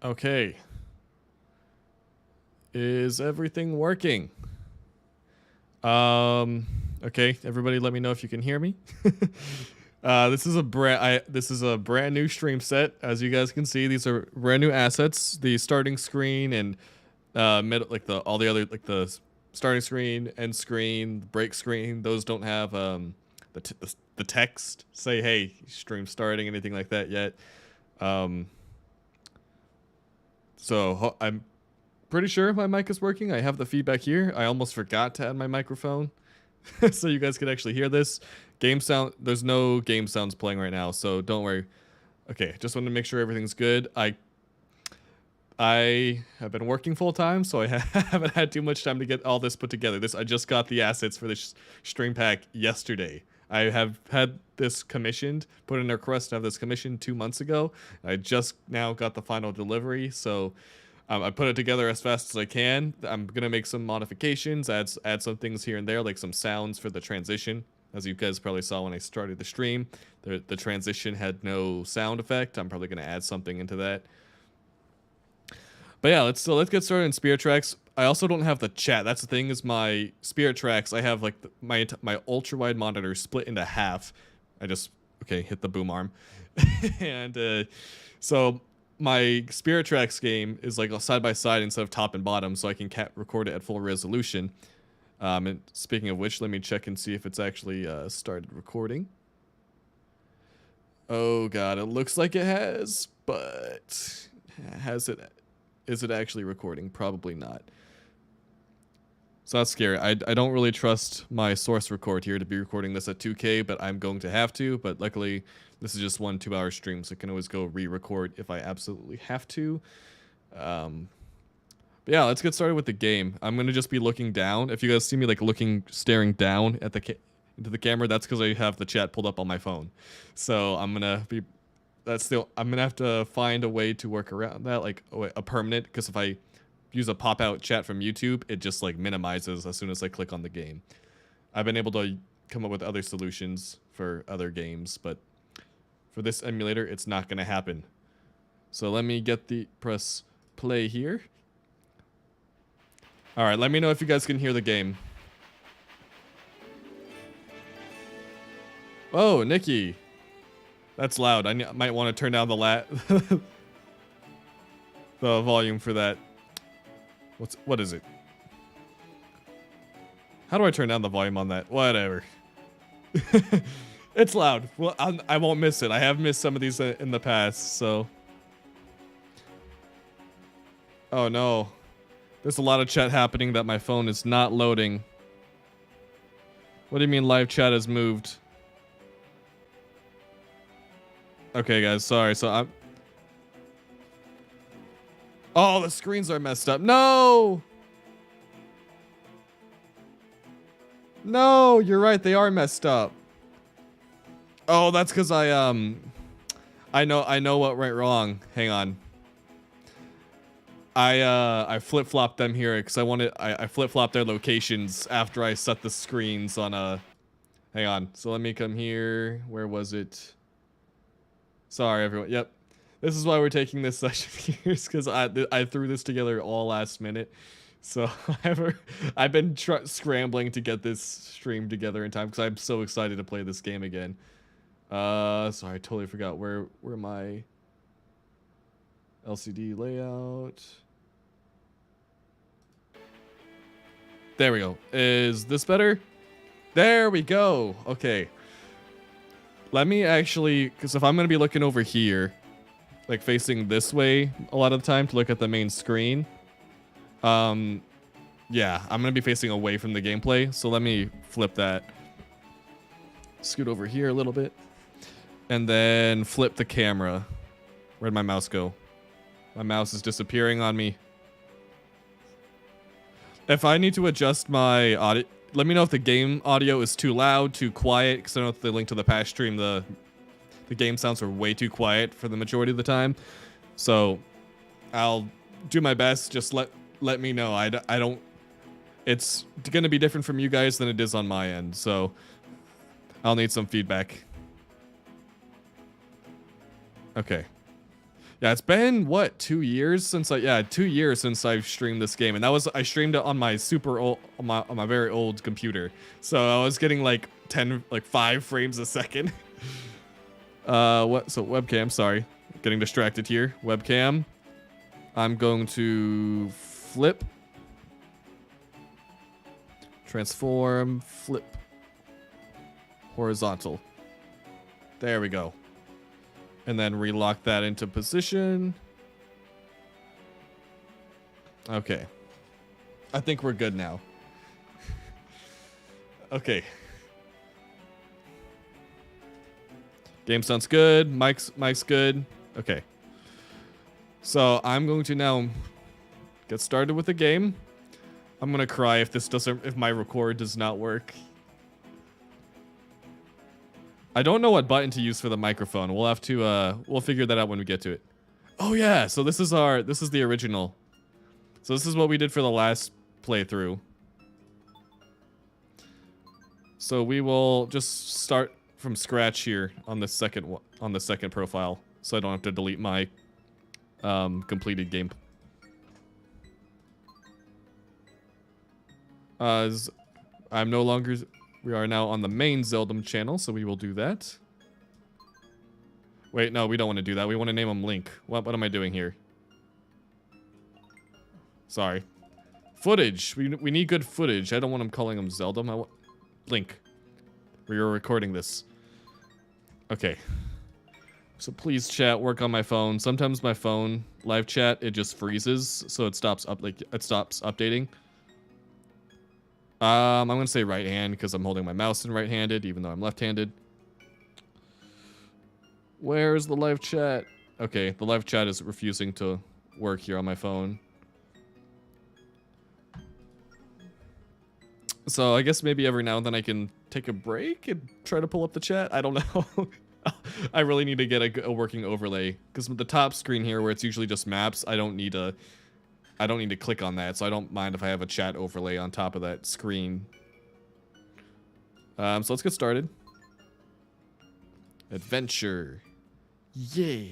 Okay. Is everything working? Okay, everybody let me know if you can hear me. This is a brand new stream set. As you guys can see, these are brand new assets. The starting screen and middle, like all the other, like the starting screen, end screen, break screen, those don't have the text say, hey, stream starting, anything like that yet. So I'm pretty sure my mic is working. I have the feedback here. I almost forgot to add my microphone so you guys could actually hear this. Game sound, there's no game sounds playing right now, so don't worry. Okay, just want to make sure everything's good. I have been working full time, so I haven't had too much time to get all this put together. I just got the assets for this stream pack yesterday. I have had this commissioned, put in a request to have this commissioned 2 months ago. I just now got the final delivery, so I put it together as fast as I can. I'm gonna make some modifications, add some things here and there, like some sounds for the transition. As you guys probably saw when I started the stream, the transition had no sound effect. I'm probably gonna add something into that. But yeah, let's get started in Spirit Tracks. I also don't have the chat. That's the thing, is my Spirit Tracks, I have like my ultra wide monitor split into half. Hit the boom arm. And so my Spirit Tracks game is like a side by side instead of top and bottom, so I can record it at full resolution. And speaking of which, let me check and see if it's actually started recording. Oh god, it looks like it has, but is it actually recording? Probably not. So that's scary. I don't really trust my source record here to be recording this at 2K, but I'm going to have to. But luckily, this is just 1 2-hour stream, so I can always go re-record if I absolutely have to. But yeah, let's get started with the game. I'm gonna just be looking down. If you guys see me like staring down at into the camera, that's because I have the chat pulled up on my phone. So I'm gonna have to find a way to work around that, like a permanent, because if I use a pop-out chat from YouTube, it just like minimizes as soon as I click on the game. I've been able to come up with other solutions for other games, but for this emulator, it's not gonna happen. So let me press play here. All right, let me know if you guys can hear the game. Oh, Nikki. That's loud. I might want to turn down the the volume for that. What is it? How do I turn down the volume on that? Whatever. It's loud. Well, I won't miss it. I have missed some of these in the past, so. Oh no. There's a lot of chat happening that my phone is not loading. What do you mean live chat has moved? Okay, guys, sorry. So oh, the screens are messed up. No! No, you're right. They are messed up. Oh, that's because I know what went wrong. Hang on. I flip-flopped them here because I flip-flopped their locations after I set the screens on hang on. So let me come here. Where was it? Sorry, everyone. Yep. This is why we're taking this session here, because I threw this together all last minute. So I've been scrambling to get this stream together in time because I'm so excited to play this game again. Sorry, I totally forgot where my LCD layout. There we go. Is this better? There we go. Okay. Let me actually, because if I'm going to be looking over here, like facing this way a lot of the time to look at the main screen, yeah, I'm going to be facing away from the gameplay. So let me flip that. Scoot over here a little bit. And then flip the camera. Where'd my mouse go? My mouse is disappearing on me. If I need to adjust my audio, let me know if the game audio is too loud, too quiet, because I know if they link to the past stream, the game sounds are way too quiet for the majority of the time. So I'll do my best. Just let me know. I don't. It's going to be different from you guys than it is on my end. So I'll need some feedback. Okay. Yeah, it's been what, 2 years since 2 years since I've streamed this game, and that was I streamed it on my super old on my very old computer, so I was getting like 5 frames a second. Webcam, sorry, getting distracted here. Webcam, I'm going to flip, transform, flip, horizontal. There we go. And then relock that into position. Okay. I think we're good now. Okay. Game sounds good. Mic's good. Okay. So I'm going to now get started with the game. I'm gonna cry if my record does not work. I don't know what button to use for the microphone. We'll have to we'll figure that out when we get to it. Oh yeah, so this is the original. So this is what we did for the last playthrough. So we will just start from scratch here on the second profile, so I don't have to delete my completed game. We are now on the main Zeldom channel, so we will do that. Wait, no, we don't want to do that. We want to name him Link. What am I doing here? Sorry. Footage. We need good footage. I don't want him calling him Zeldom. Link. We are recording this. Okay. So please, chat, work on my phone. Sometimes my phone live chat, it just freezes, so it stops updating. I'm gonna say right hand because I'm holding my mouse in right-handed, even though I'm left-handed. Where's the live chat? Okay, the live chat is refusing to work here on my phone. So I guess maybe every now and then I can take a break and try to pull up the chat. I don't know. I really need to get a working overlay because with the top screen here, where it's usually just maps, I don't need to click on that, so I don't mind if I have a chat overlay on top of that screen. So let's get started. Adventure. Yeah.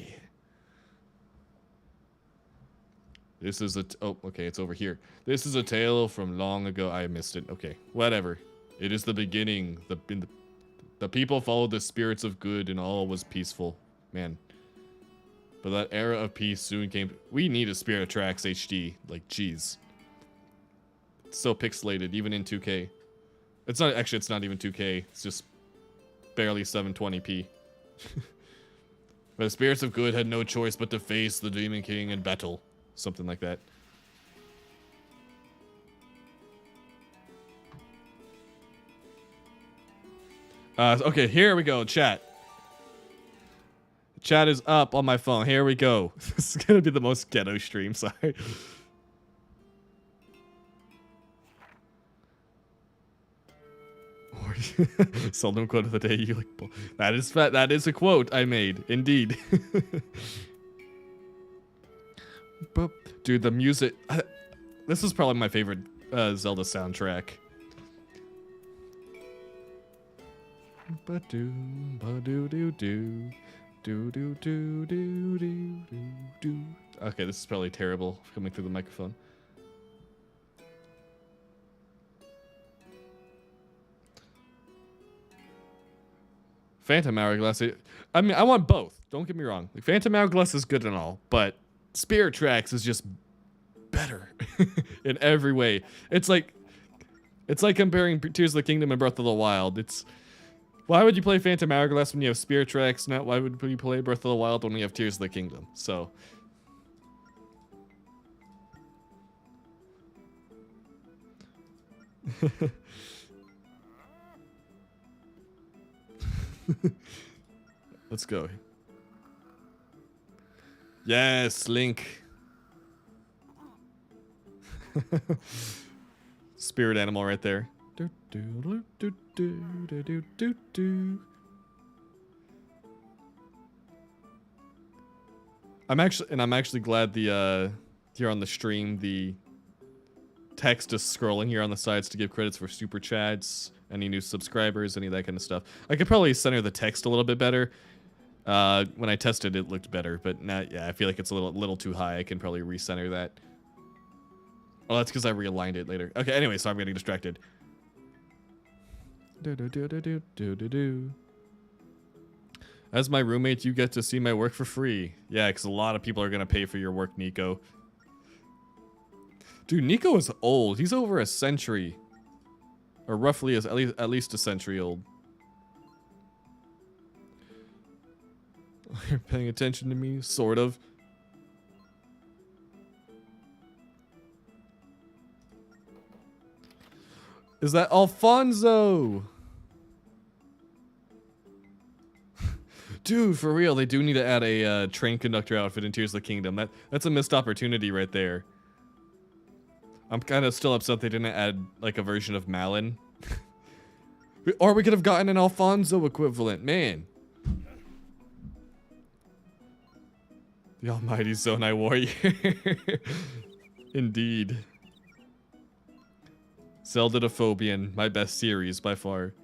This is oh, okay, it's over here. This is a tale from long ago. I missed it. Okay, whatever. It is the beginning. The people followed the spirits of good and all was peaceful. Man. But that era of peace soon came. We need a Spirit Tracks HD. Like, jeez. It's so pixelated, even in 2K. It's not even 2K. It's just barely 720p. But the spirits of good had no choice but to face the Demon King in battle. Something like that. Okay, here we go, chat. Chat is up on my phone. Here we go. This is gonna be the most ghetto stream, sorry. Seldom quote of the day. You like that is a quote I made, indeed. But dude, the music. This is probably my favorite Zelda soundtrack. Ba-doo, ba-doo-doo-doo. Do. Okay, this is probably terrible coming through the microphone. Phantom Hourglass. I mean, I want both. Don't get me wrong. Like, Phantom Hourglass is good and all, but Spirit Tracks is just better in every way. It's like comparing Tears of the Kingdom and Breath of the Wild. Why would you play Phantom Hourglass when you have Spirit Tracks? Not why would you play Breath of the Wild when we have Tears of the Kingdom? So. Let's go. Yes, Link. Spirit animal right there. I'm actually glad the here on the stream the text is scrolling here on the sides to give credits for super chats, any new subscribers, any of that kind of stuff. I could probably center the text a little bit better. When I tested, it looked better, but not. Yeah, I feel like it's a little too high. I can probably recenter that. Oh, that's because I realigned it later. Okay, anyway, so I'm getting distracted. As my roommate, you get to see my work for free. Yeah, because a lot of people are going to pay for your work, Nico. Dude, Nico is old. He's over a century. Or roughly at least a century old. You're paying attention to me? Sort of. Is that Alfonso? Dude, for real, they do need to add a train conductor outfit in Tears of the Kingdom. That's a missed opportunity right there. I'm kind of still upset they didn't add like a version of Malin. Or we could have gotten an Alfonso equivalent, man. The almighty Zonai warrior. Indeed. Zeldom, my best series by far.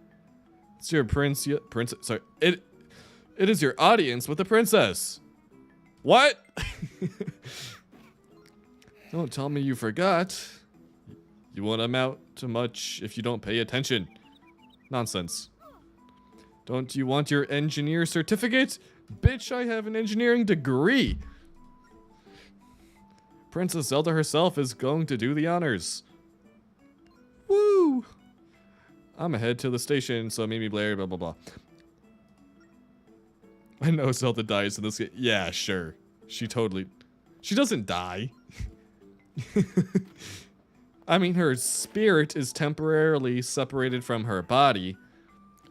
It's your princess. Sorry, it is your audience with the princess. What? Don't tell me you forgot. You won't amount to much if you don't pay attention. Nonsense. Don't you want your engineer certificate? Bitch, I have an engineering degree. Princess Zelda herself is going to do the honors. Woo! I'm ahead to the station, so Mimi Blair, blah, blah, blah. I know Zelda dies in this game. Yeah, sure. She doesn't die. I mean, her spirit is temporarily separated from her body,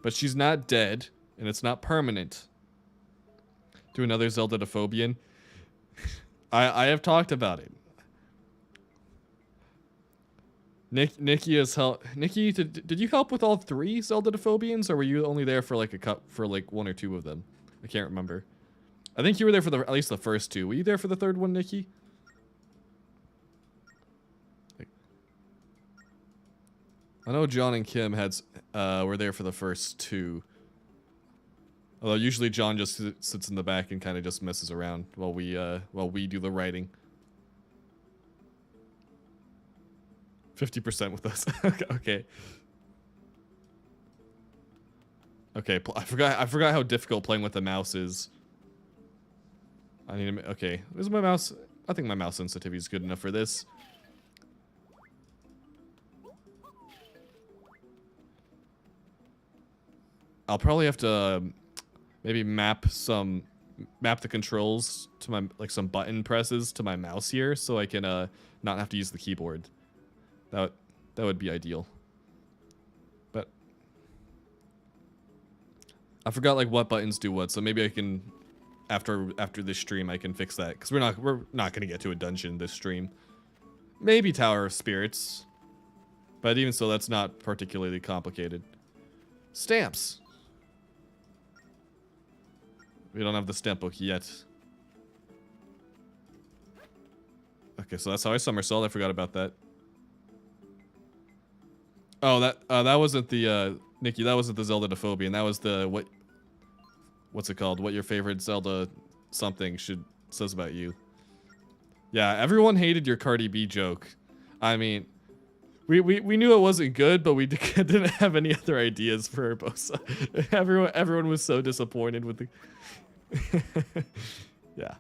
but she's not dead, and it's not permanent. Do another Zeldophobian. I have talked about it. Nikki has helped. Nikki, did you help with all 3 Zeldophobians, or were you only there for like like 1 or 2 of them? I can't remember. I think you were there for at least the first 2. Were you there for the 3rd one, Nikki? I know John and Kim were there for the first 2. Although usually John just sits in the back and kind of just messes around while we do the writing. 50% with us. Okay. Okay, I forgot how difficult playing with the mouse is. I need to. Okay, where's my mouse? I think my mouse sensitivity is good enough for this. I'll probably have to maybe map the controls to my some button presses to my mouse here, so I can not have to use the keyboard. That would be ideal. But I forgot like what buttons do what, so maybe I can after this stream I can fix that, because we're not gonna get to a dungeon this stream. Maybe Tower of Spirits, but even so, that's not particularly complicated. Stamps. We don't have the stamp book yet. Okay, so that's how I somersault. I forgot about that. Oh, that wasn't the Nikki. That wasn't the Zeldophobian. That was the what's it called? What your favorite Zelda something says about you. Yeah, everyone hated your Cardi B joke. I mean, we knew it wasn't good, but we didn't have any other ideas for Urbosa. Everyone was so disappointed with the. Yeah.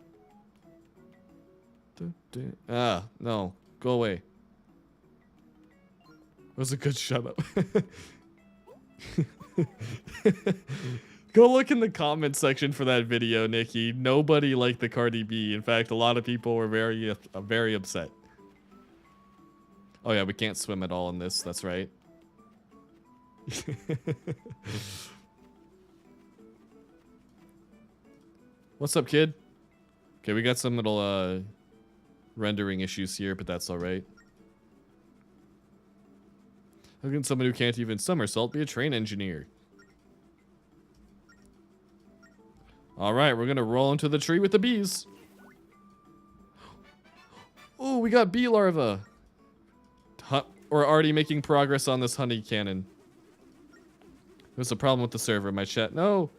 Ah, no. Go away. That was a good shut up. Go look in the comment section for that video, Nikki. Nobody liked the Cardi B. In fact, a lot of people were very upset. Oh yeah, we can't swim at all in this. That's right. What's up, kid? Okay, we got some little rendering issues here, but that's all right. How can someone who can't even somersault be a train engineer? All right, we're gonna roll into the tree with the bees. Oh, we got bee larvae. We're already making progress on this honey cannon. There's a problem with the server, my chat. No.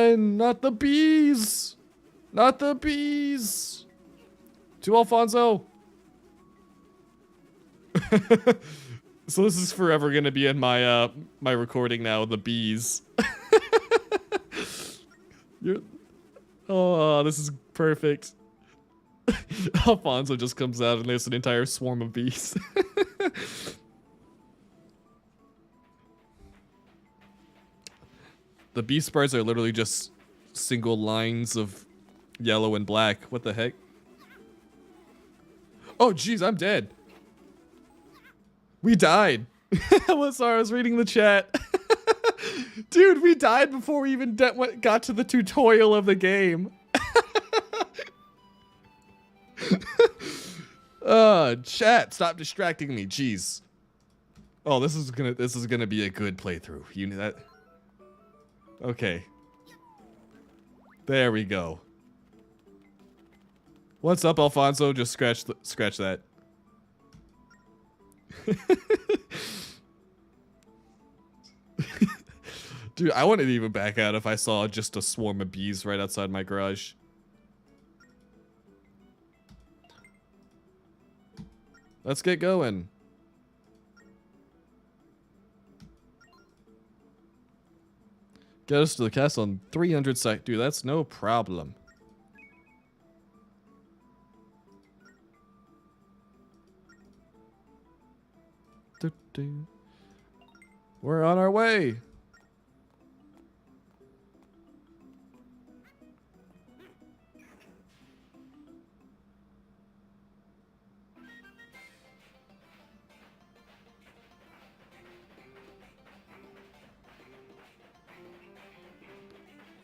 Run! Not the bees! Not the bees! To Alfonso! So this is forever gonna be in my my recording now, the bees. Oh, this is perfect. Alfonso just comes out and there's an entire swarm of bees. The bee spurs are literally just single lines of yellow and black. What the heck? Oh, jeez, I'm dead. We died. Sorry, I was reading the chat. Dude, we died before we even got to the tutorial of the game. Chat, stop distracting me. Jeez. Oh, this is gonna be a good playthrough. You know that? Okay. There we go. What's up, Alfonso? Just scratch that. Dude, I wouldn't even back out if I saw just a swarm of bees right outside my garage. Let's get going. Get us to the castle in 300 seconds. Dude, that's no problem. We're on our way.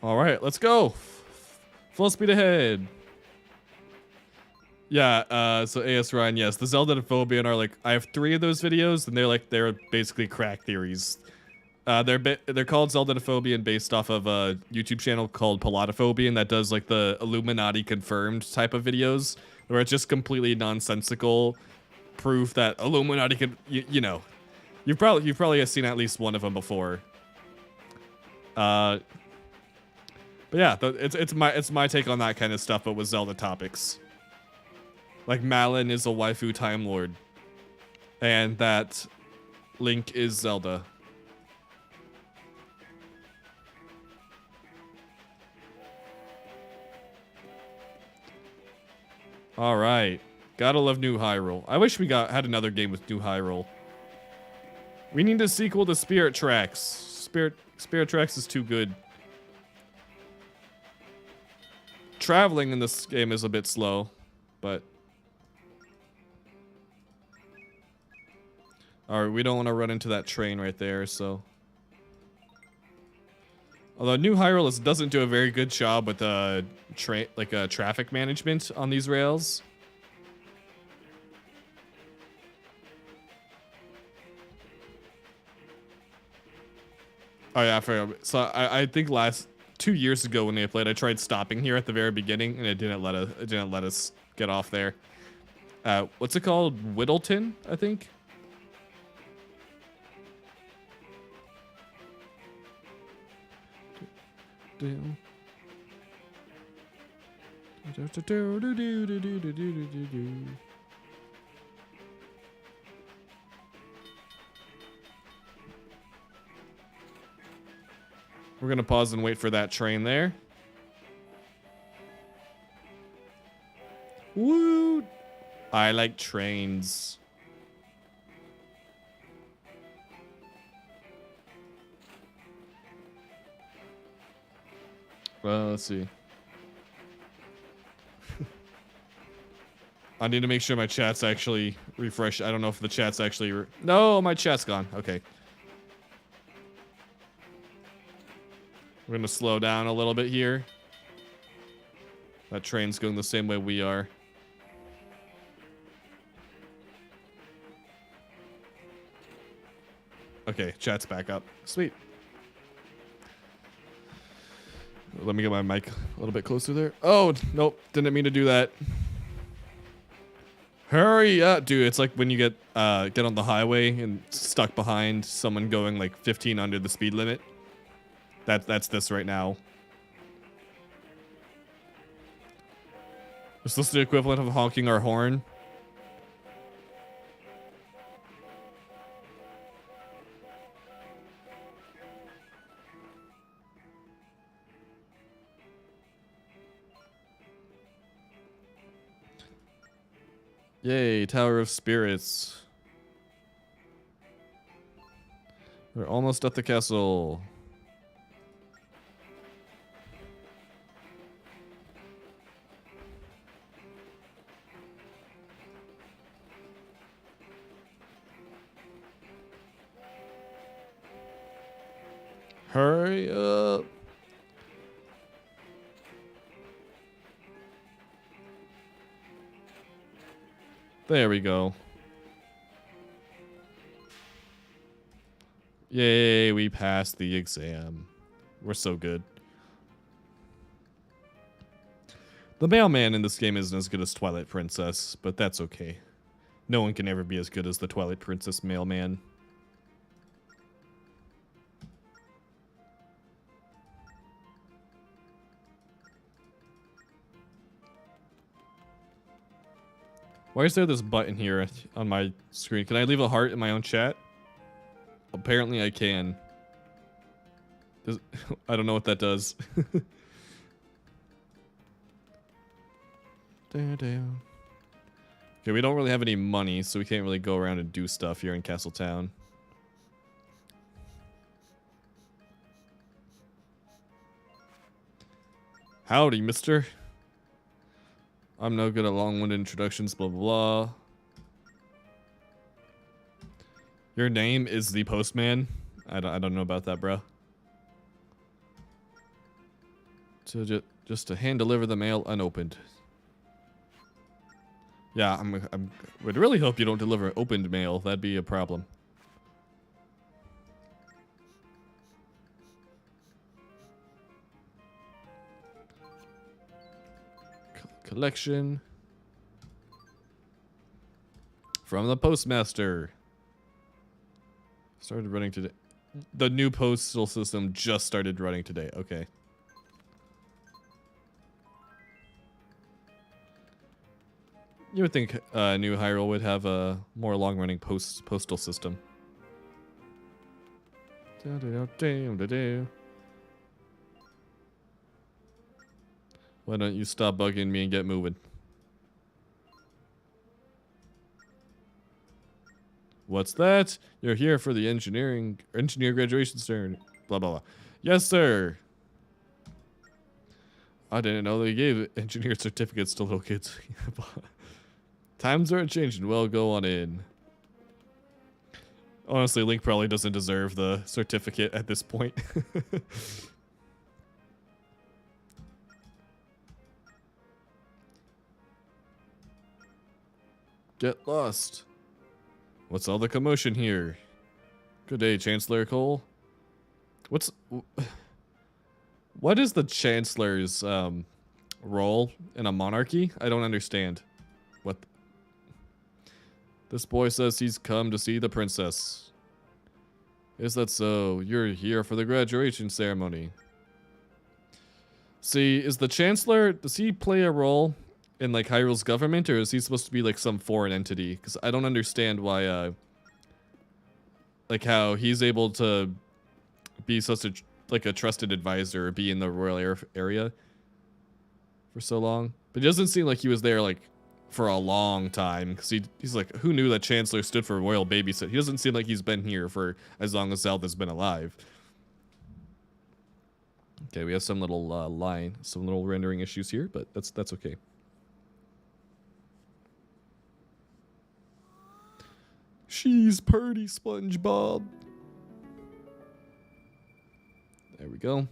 All right, let's go. Full speed ahead. Yeah, so AS Ryan, yes, the Zelda and Phobian are like, I have 3 of those videos, and they're basically crack theories. They're called Zelda and Phobian based off of a YouTube channel called Palatophobian that does like the Illuminati confirmed type of videos, where it's just completely nonsensical proof that Illuminati could, you know, you've probably seen at least one of them before. But yeah, it's my take on that kind of stuff, but with Zelda topics. Like Malin is a waifu Time Lord, and that Link is Zelda. All right, gotta love New Hyrule. I wish we had another game with New Hyrule. We need a sequel to Spirit Tracks. Spirit Tracks is too good. Traveling in this game is a bit slow, but alright, we don't want to run into that train right there, so. Although New Hyrule doesn't do a very good job with traffic management on these rails. Oh yeah, I forgot. So I think 2 years ago when they played, I tried stopping here at the very beginning, and it didn't let us get off there. What's it called? Whittleton, I think. We're gonna pause and wait for that train there. Woo! I like trains. Well, let's see. I need to make sure my chat's actually refreshed. I don't know if the chat's actually... No, my chat's gone. Okay. We're gonna slow down a little bit here. That train's going the same way we are. Okay, chat's back up. Sweet. Let me get my mic a little bit closer there. Oh, nope. Didn't mean to do that. Hurry up, dude. It's like when you get on the highway and stuck behind someone going like 15 under the speed limit. That's this right now. Is this the equivalent of honking our horn? Yay, Tower of Spirits. We're almost at the castle. Hurry up. There we go. Yay, we passed the exam. We're so good. The mailman in this game isn't as good as Twilight Princess, but that's okay. No one can ever be as good as the Twilight Princess mailman. Why is there this button here on my screen? Can I leave a heart in my own chat? Apparently I can. I don't know what that does. Okay, we don't really have any money, so we can't really go around and do stuff here in Castletown. Howdy, mister. I'm no good at long-winded introductions, blah, blah, blah. Your name is the postman? I don't know about that, bro. So just to hand deliver the mail unopened. Yeah, would really hope you don't deliver opened mail. That'd be a problem. Collection from the postmaster. Started running today. The new postal system just started running today. Okay. You would think New Hyrule would have a more long-running postal system. Why don't you stop bugging me and get moving? What's that? You're here for the engineer graduation ceremony. Blah, blah, blah. Yes, sir. I didn't know they gave engineer certificates to little kids. Times are changing. Well, go on in. Honestly, Link probably doesn't deserve the certificate at this point. Get lost. What's all the commotion here? Good day, Chancellor Cole. What is the Chancellor's role in a monarchy? I don't understand. What? This boy says he's come to see the princess. Is that so? You're here for the graduation ceremony. See, is the Chancellor, does he play a role in like Hyrule's government, or is he supposed to be like some foreign entity? Because I don't understand why like how he's able to be such a trusted advisor or be in the royal area for so long. But it doesn't seem like he was there like for a long time, because he's like, who knew that Chancellor stood for royal babysit? He doesn't seem like he's been here for as long as Zelda's been alive. Okay, we have some little some little rendering issues here, but that's okay. She's pretty, SpongeBob. There we go.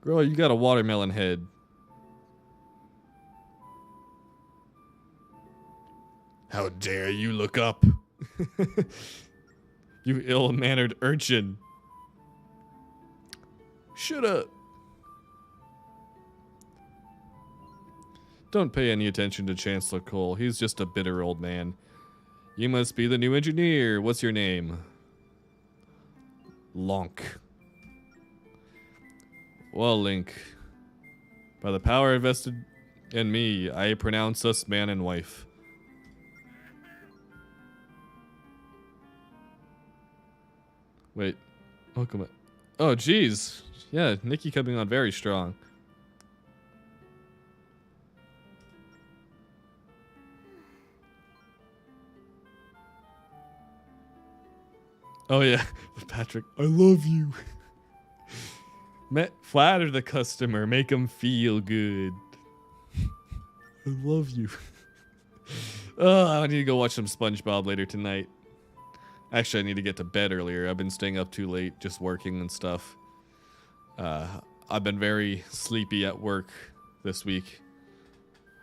Girl, you got a watermelon head. How dare you look up? You ill-mannered urchin. Shut up. Don't pay any attention to Chancellor Cole. He's just a bitter old man. You must be the new engineer. What's your name? Lonk. Well, Link, By the power invested in me, I pronounce us man and wife. Wait. Welcome. Oh, geez. Yeah, Nikki coming on very strong. Oh, yeah. Patrick, I love you. Flatter the customer. Make him feel good. I love you. Oh, I need to go watch some SpongeBob later tonight. Actually, I need to get to bed earlier. I've been staying up too late, just working and stuff. I've been very sleepy at work this week.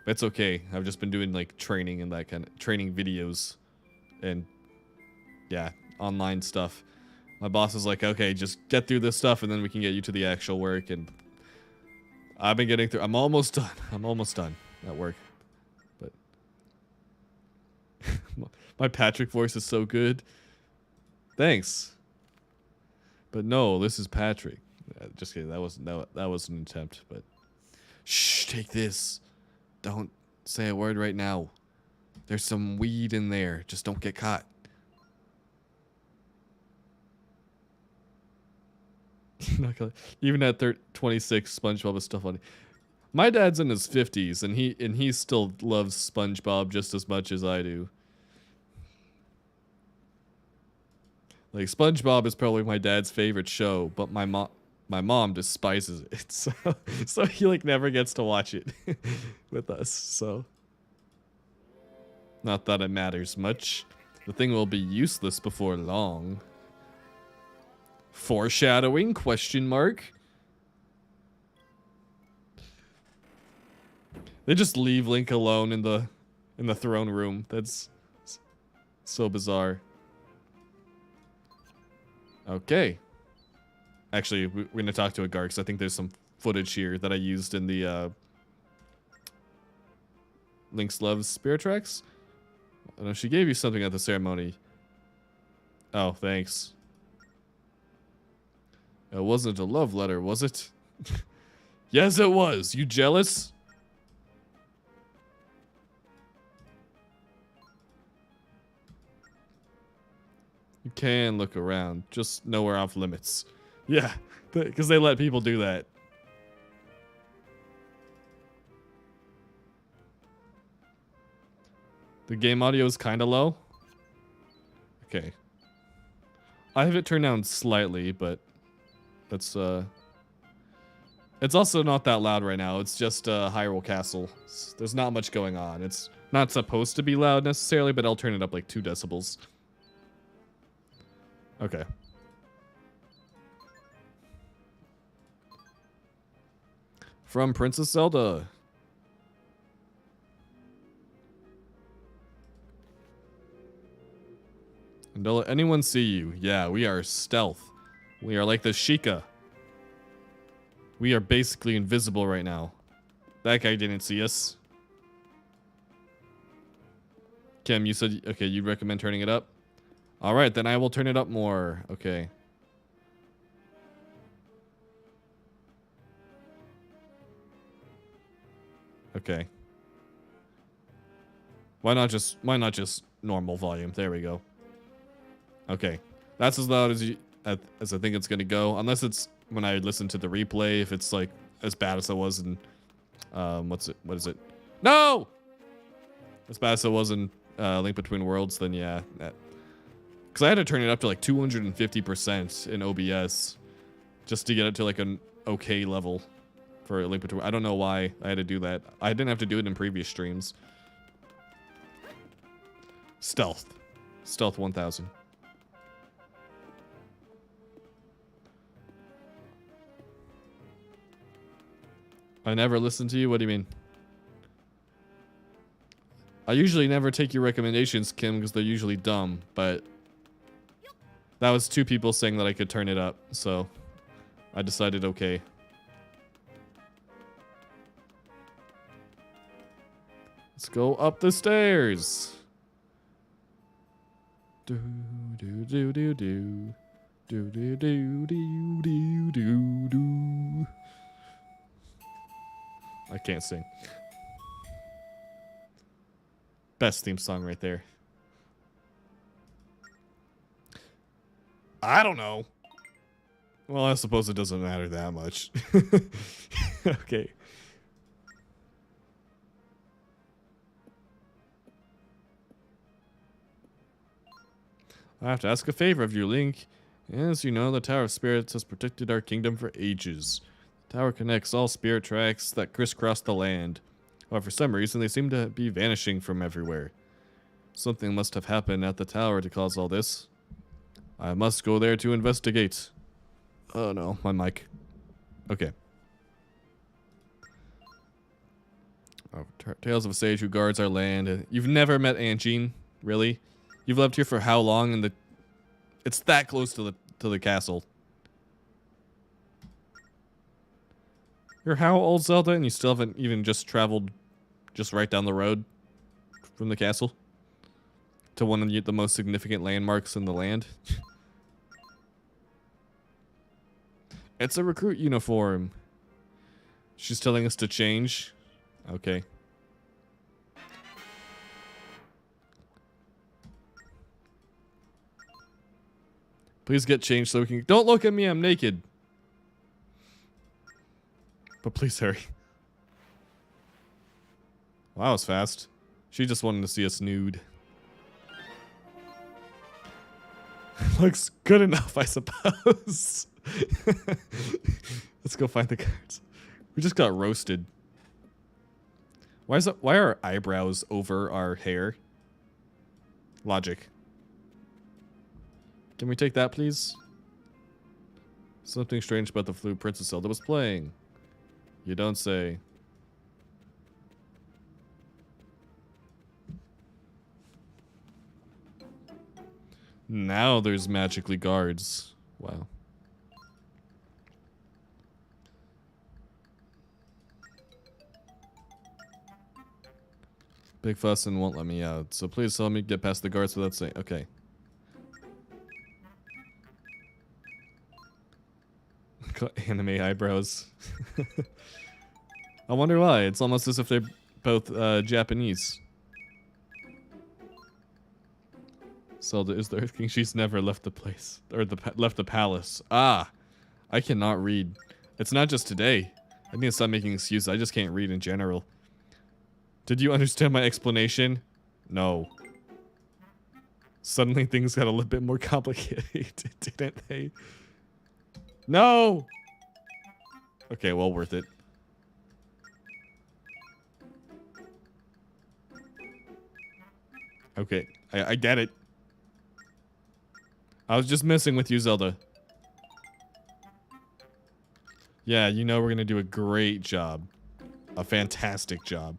It's okay. I've just been doing like training and that kind of training videos and yeah, online stuff. My boss is like, okay, just get through this stuff and then we can get you to the actual work. And I've been getting through. I'm almost done. I'm almost done at work. But my Patrick voice is so good. Thanks. But no, this is Patrick. Just kidding. That was an attempt. But shh, take this. Don't say a word right now. There's some weed in there. Just don't get caught. Even at 26, SpongeBob is still funny. My dad's in his 50s, and he still loves SpongeBob just as much as I do. Like SpongeBob is probably my dad's favorite show, but my mom despises it, so he like never gets to watch it with us. So not that it matters much. The thing will be useless before long. Foreshadowing? Question mark. They just leave Link alone in the throne room. That's so bizarre. Okay. Actually, we're gonna talk to a guard because I think there's some footage here that I used in the Link's Love Spirit Tracks. I know she gave you something at the ceremony. Oh, thanks. It wasn't a love letter, was it? Yes, it was. You jealous? You can look around, just nowhere off limits. Yeah, because they let people do that. The game audio is kind of low. Okay. I have it turned down slightly, but that's it's also not that loud right now. It's just Hyrule Castle. There's not much going on. It's not supposed to be loud necessarily, but I'll turn it up like 2 decibels. Okay. From Princess Zelda. And don't let anyone see you. Yeah, we are stealth. We are like the Sheikah. We are basically invisible right now. That guy didn't see us. Kim, you said, okay, you'd recommend turning it up? Alright, then I will turn it up more. Okay. Okay. Why not just normal volume? There we go. Okay. That's as loud as as I think it's gonna go. Unless it's when I listen to the replay, if it's like as bad as it was in what is it? No! As bad as it was in Link Between Worlds, then yeah. Because I had to turn it up to like 250% in OBS just to get it to like an okay level for Link Between. I don't know why I had to do that. I didn't have to do it in previous streams. Stealth 1000. I never listen to you? What do you mean? I usually never take your recommendations, Kim, because they're usually dumb, but that was 2 people saying that I could turn it up, so I decided okay. Let's go up the stairs. Do do do do do do do do do do do do. I can't sing. Best theme song right there. I don't know. Well, I suppose it doesn't matter that much. Okay. I have to ask a favor of you, Link. As you know, the Tower of Spirits has protected our kingdom for ages. The tower connects all spirit tracks that crisscross the land. However, for some reason, they seem to be vanishing from everywhere. Something must have happened at the tower to cause all this. I must go there to investigate. Oh no, my mic. Okay. Oh, Tales of a Sage Who Guards Our Land. You've never met Anjean, really? You've lived here for how long? And it's that close to the castle. You're how old, Zelda, and you still haven't even just traveled just right down the road from the castle to one of the most significant landmarks in the land? It's a recruit uniform. She's telling us to change. Okay. Please get changed so we can... Don't look at me, I'm naked. But please hurry. Wow, that was fast. She just wanted to see us nude. Looks good enough, I suppose. Let's go find the cards. We just got roasted. Why are our eyebrows over our hair? Logic. Can we take that, please? Something strange about the flute Princess Zelda was playing. You don't say. Now there's magically guards. Wow. Big fuss and won't let me out. So please let me get past the guards without saying. Okay. Anime eyebrows. I wonder why. It's almost as if they're both Japanese. Zelda is the Earth King. She's never left the place. Or left the palace. Ah! I cannot read. It's not just today. I need to stop making excuses. I just can't read in general. Did you understand my explanation? No. Suddenly things got a little bit more complicated, didn't they? No! Okay, well, worth it. Okay, I get it. I was just messing with you, Zelda. Yeah, you know we're gonna do a great job. A fantastic job.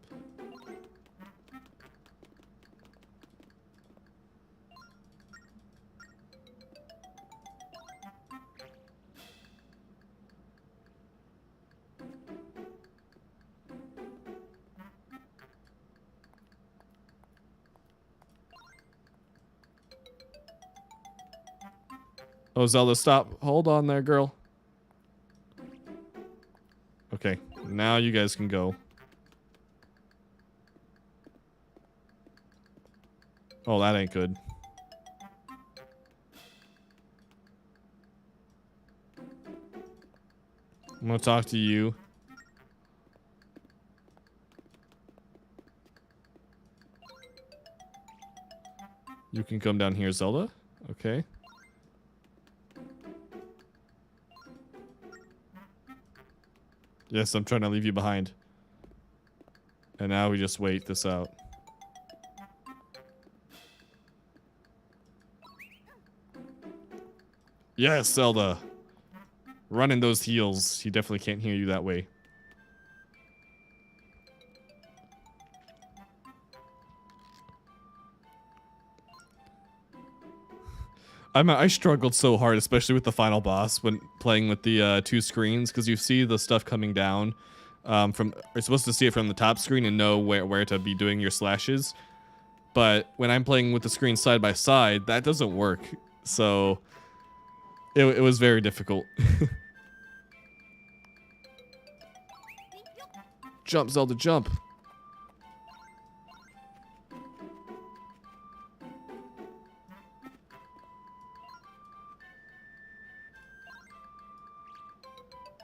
Oh, Zelda, stop. Hold on there, girl. Okay, now you guys can go. Oh, that ain't good. I'm gonna talk to you. You can come down here, Zelda. Okay. Yes, I'm trying to leave you behind. And now we just wait this out. Yes, Zelda. Running those heels. He definitely can't hear you that way. I struggled so hard, especially with the final boss when playing with the two screens, because you see the stuff coming down from. You're supposed to see it from the top screen and know where to be doing your slashes, but when I'm playing with the screen side by side, that doesn't work. So it was very difficult. Jump, Zelda, jump.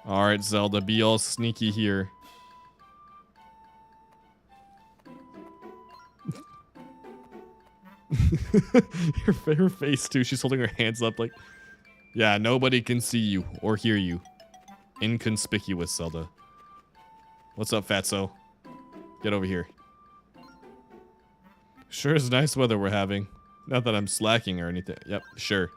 Alright, Zelda, be all sneaky here. her face, too. She's holding her hands up like... Yeah, nobody can see you or hear you. Inconspicuous, Zelda. What's up, fatso? Get over here. Sure is nice weather we're having. Not that I'm slacking or anything. Yep, sure.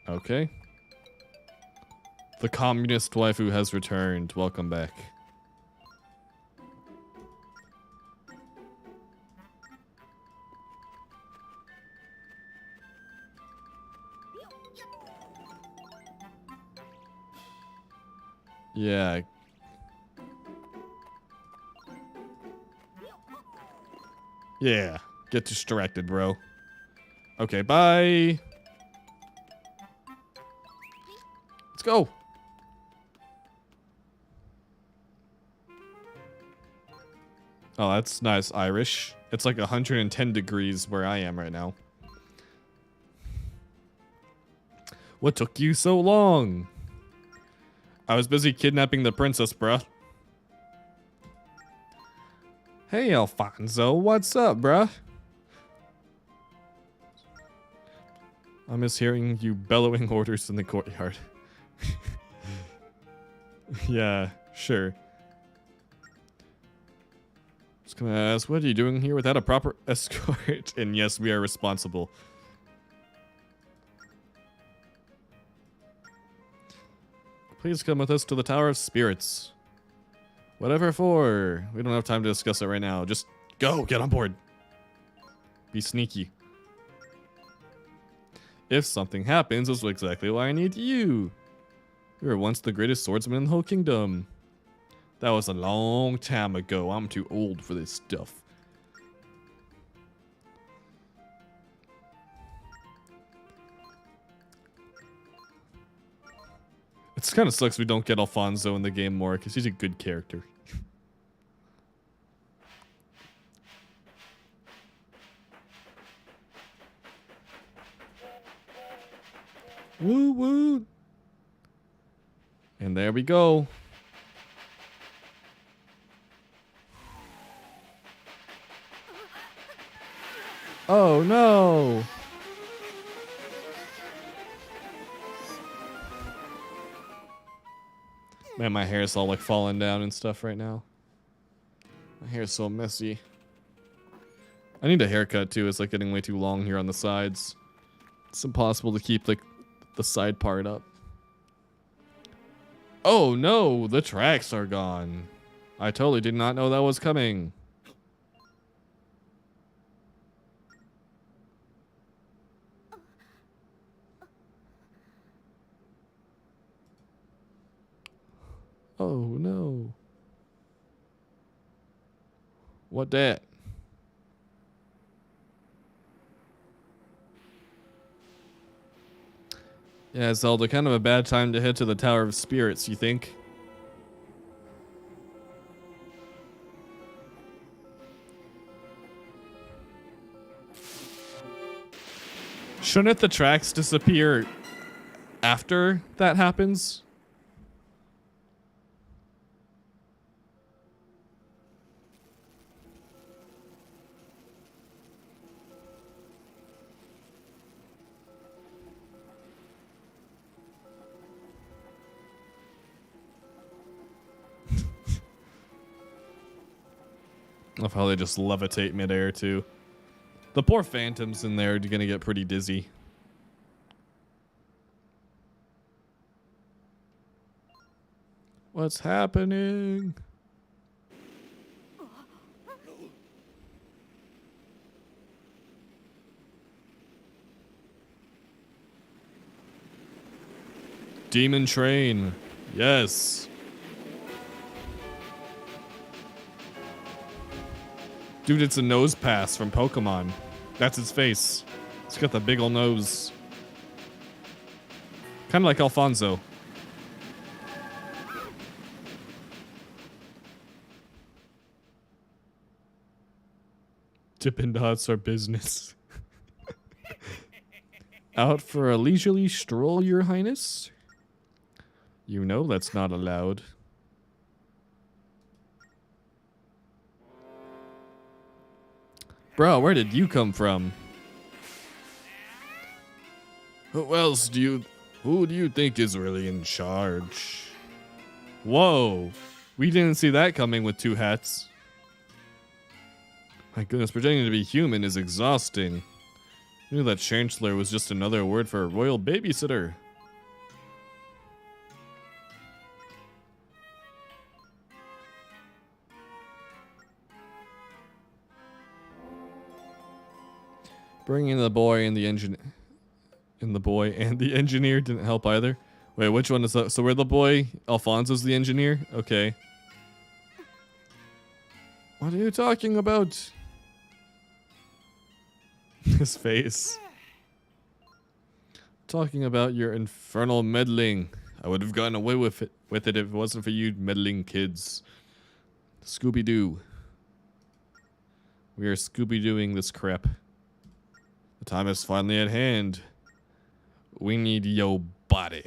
Okay. The communist waifu has returned. Welcome back. Yeah. Yeah. Get distracted, bro. Okay, bye. Let's go. Oh, that's nice, Irish. It's like 110 degrees where I am right now. What took you so long? I was busy kidnapping the princess, bruh. Hey, Alfonso, what's up, bruh? I miss hearing you bellowing orders in the courtyard. Yeah, sure. Just gonna ask, what are you doing here without a proper escort? And yes, we are responsible. Please come with us to the Tower of Spirits. Whatever for. We don't have time to discuss it right now. Just go, get on board. Be sneaky. If something happens, that's exactly why I need you. You were once the greatest swordsman in the whole kingdom. That was a long time ago. I'm too old for this stuff. It kind of sucks we don't get Alfonso in the game more, because he's a good character. Woo woo! And there we go. Oh no! Man, my hair's all like falling down and stuff right now. My hair's so messy. I need a haircut too. It's like getting way too long here on the sides. It's impossible to keep like the side part up. Oh no, the tracks are gone. I totally did not know that was coming. Oh no. What that? Yeah, Zelda, kind of a bad time to head to the Tower of Spirits, you think? Shouldn't the tracks disappear after that happens? Love how they just levitate midair too. The poor phantoms in there are gonna get pretty dizzy. What's happening? Demon train. Yes. Dude, it's a nose pass from Pokemon. That's its face. It's got the big ol' nose. Kind of like Alfonso. Dippin' Dots are business. Out for a leisurely stroll, Your Highness? You know that's not allowed. Bro, where did you come from? Who do you think is really in charge? Whoa, we didn't see that coming with two hats. My goodness, pretending to be human is exhausting. I knew that Chancellor was just another word for a royal babysitter. Bringing the boy and the engineer didn't help either. Wait, which one is that? So we're the boy, Alfonso's the engineer? Okay. What are you talking about? His face. Talking about your infernal meddling. I would have gotten away with it if it wasn't for you meddling kids. Scooby-Doo. We are Scooby-Dooing this crap. The time is finally at hand. We need your body.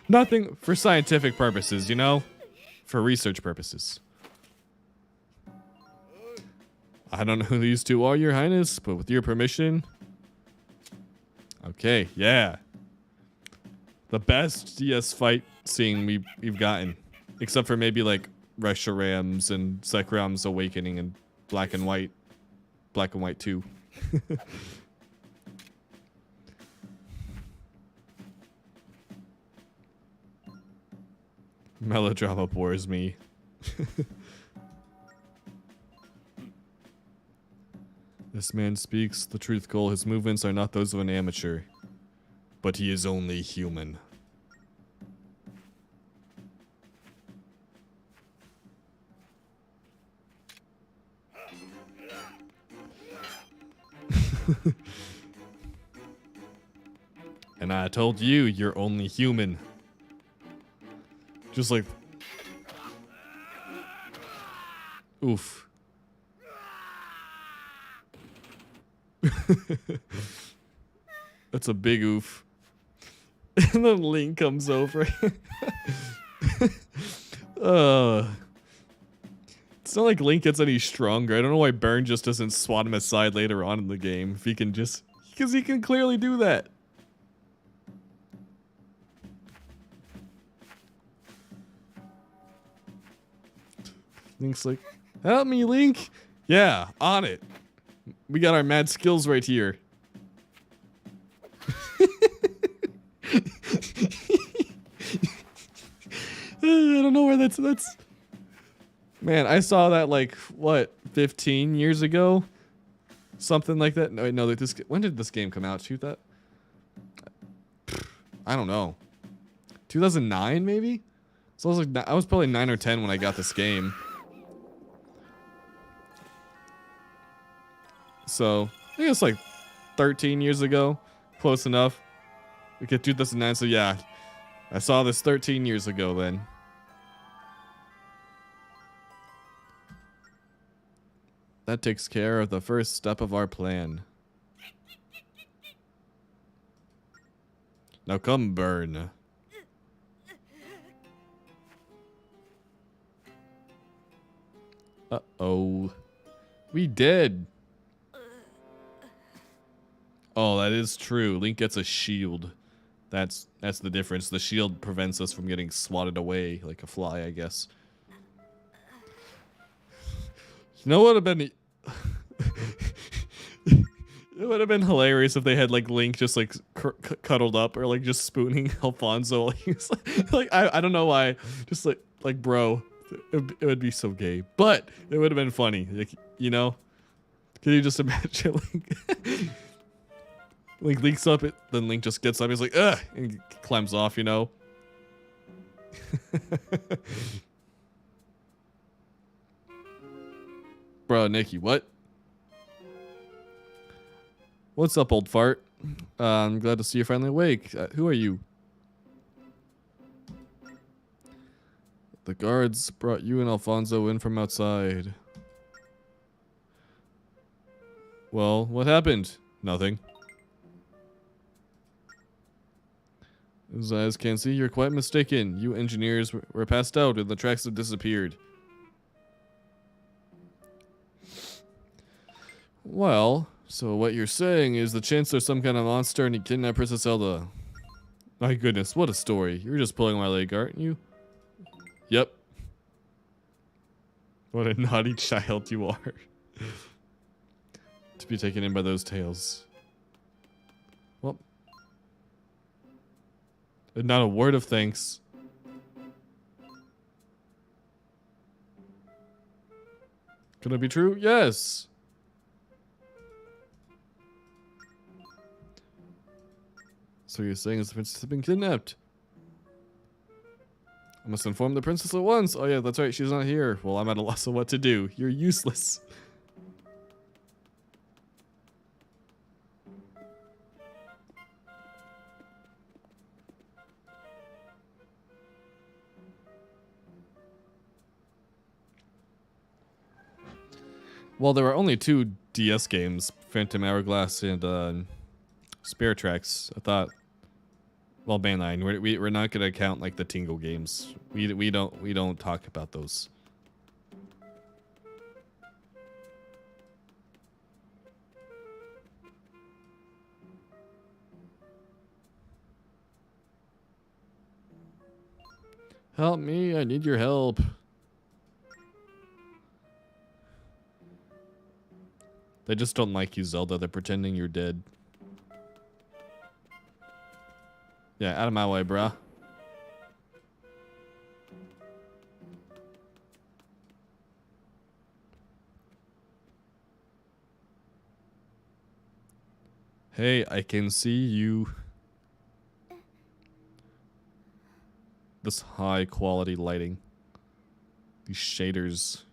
Nothing for scientific purposes, you know? For research purposes. I don't know who these two are, Your Highness, but with your permission. Okay, yeah. The best DS fight scene we've gotten. Except for maybe like Reshiram's and Sekram's Awakening and Black and White. Black and White 2. Melodrama bores me. This man speaks the truth, Cole. His movements are not those of an amateur. But he is only human. And I told you, you're only human. Just like... Oof. That's a big oof. And then Link comes over. It's not like Link gets any stronger. I don't know why Burn just doesn't swat him aside later on in the game. If he can just... Because he can clearly do that. Link's like, help me, Link. Yeah, on it. We got our mad skills right here. I don't know where that's... Man, I saw that like, what, 15 years ago? Something like that. No, wait, no, when did this game come out? I don't know. 2009 maybe? So I was probably 9 or 10 when I got this game. So, I think it's like 13 years ago. Close enough. We get 2009, so yeah. I saw this 13 years ago then. That takes care of the first step of our plan. Now come, Burn. Uh-oh. We did. Oh, that is true. Link gets a shield. That's the difference. The shield prevents us from getting swatted away like a fly, I guess. You know what would have been... It would have been hilarious if they had like Link just like cuddled up or like just spooning Alfonso. He's like I don't know why. Just like bro, it would be so gay, but it would have been funny. Like, you know, can you just imagine Link leaks up it, then Link just gets up. He's like ugh, and climbs off. You know. brought Nikki. What? What's up, old fart? I'm glad to see you're finally awake. Who are you? The guards brought you and Alfonso in from outside. Well, what happened? Nothing. As eyes can see, you're quite mistaken. You engineers were passed out and the tracks have disappeared. Well, so what you're saying is the Chancellor's some kind of monster and he kidnapped Princess Zelda. My goodness, what a story. You're just pulling my leg, aren't you? Yep. What a naughty child you are. To be taken in by those tales. Well. And not a word of thanks. Could it be true? Yes. So you're saying the princess has been kidnapped? I must inform the princess at once. Oh yeah, that's right, she's not here. Well, I'm at a loss of what to do. You're useless. Well, there are only 2 DS games, Phantom Hourglass and Spare Tracks. I thought, well, mainline. We're not gonna count like the Tingle games. We don't talk about those. Help me! I need your help. They just don't like you, Zelda. They're pretending you're dead. Yeah, out of my way, bruh. Hey, I can see you. This high quality lighting. These shaders.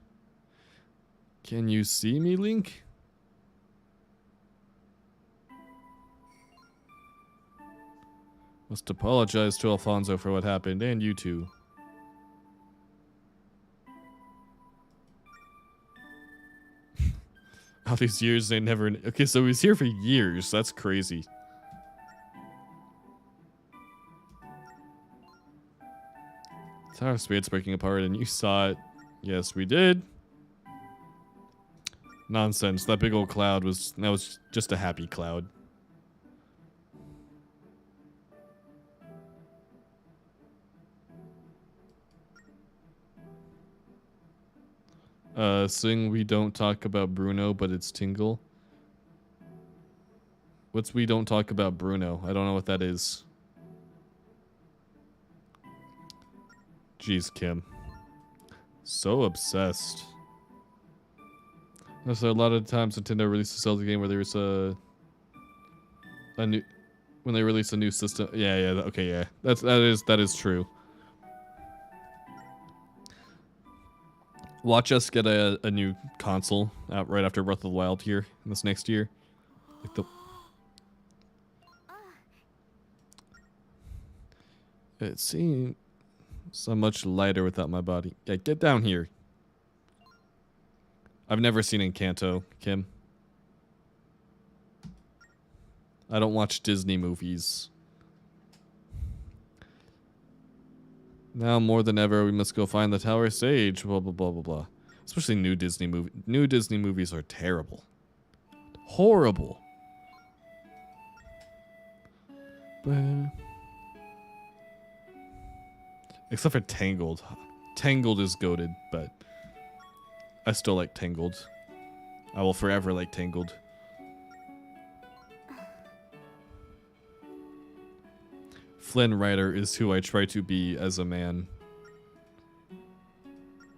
Can you see me, Link? Must apologize to Alfonso for what happened, and you too. All these years, they never... Okay, so he was here for years. That's crazy. Tower Spade's breaking apart, and you saw it. Yes, we did. Nonsense. That big old cloud was... That was just a happy cloud. Sing we don't talk about Bruno, but it's Tingle. What's we don't talk about Bruno? I don't know what that is. Jeez, Kim. So obsessed. So a lot of times Nintendo releases a Zelda game where there's a new... When they release a new system... Yeah, okay, yeah. That is true. Watch us get a new console out right after Breath of the Wild here in this next year. Like the... It seems so much lighter without my body. Yeah, get down here. I've never seen Encanto, Kim. I don't watch Disney movies. Now more than ever, we must go find the Tower Sage. Blah blah blah blah blah. Especially new Disney movie. New Disney movies are terrible, horrible. But... Except for Tangled. Tangled is goated, but I still like Tangled. I will forever like Tangled. Flynn Rider is who I try to be as a man.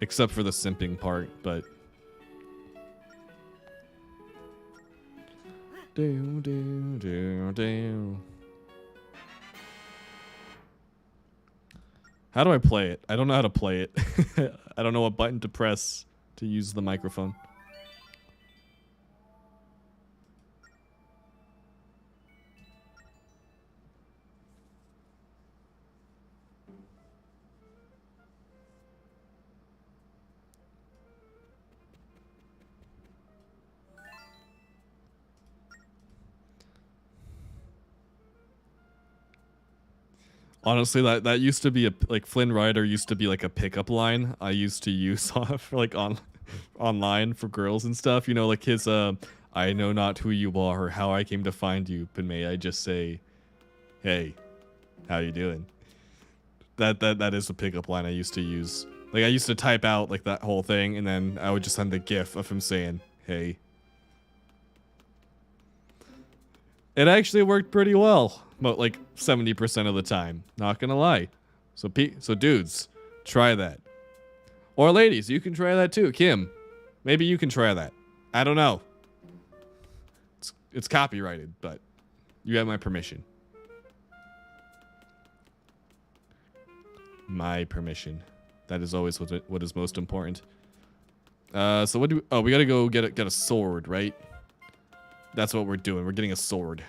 Except for the simping part, but... Do, do, do, do. How do I play it? I don't know how to play it. I don't know what button to press to use the microphone. Honestly, that used to be a like Flynn Rider used to be like a pickup line I used to use for like online for girls and stuff. You know, like his I know not who you are or how I came to find you, but may I just say, hey, how you doing? That is a pickup line I used to use. Like I used to type out like that whole thing, and then I would just send the GIF of him saying, hey. It actually worked pretty well, but like 70% of the time. Not gonna lie. So dudes, try that. Or ladies, you can try that too. Kim, maybe you can try that. I don't know. It's copyrighted, but you have my permission. My permission. That is always what is most important. So what do we, oh, we gotta go get a sword, right? That's what we're doing. We're getting a sword.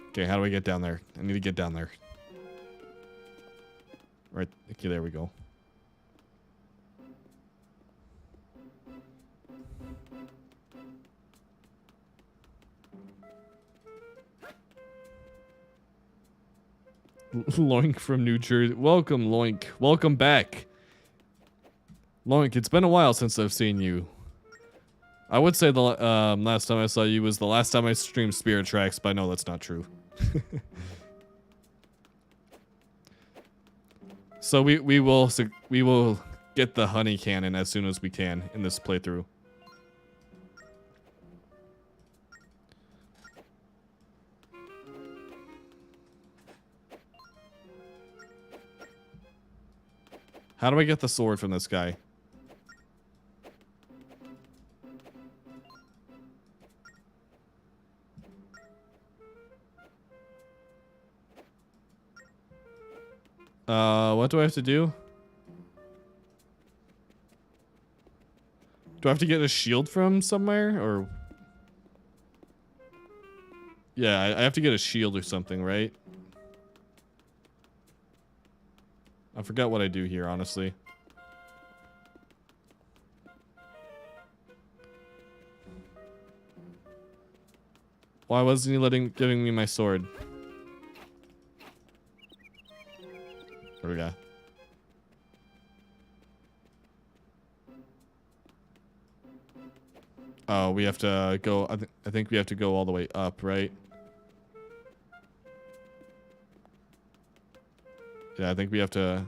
Okay, how do I get down there? I need to get down there. Right, okay, there we go. Loink from New Jersey. Welcome, Loink. Welcome back. Loink, it's been a while since I've seen you. I would say the last time I saw you was the last time I streamed Spirit Tracks, but I know that's not true. So we will get the honey cannon as soon as we can in this playthrough. How do I get the sword from this guy? What do I have to do? Do I have to get a shield from somewhere, or? Yeah, I have to get a shield or something, right? I forgot what I do here, honestly. Why wasn't he giving me my sword? There we go. Oh, we have to go. I think we have to go all the way up, right? Yeah, I think we have to.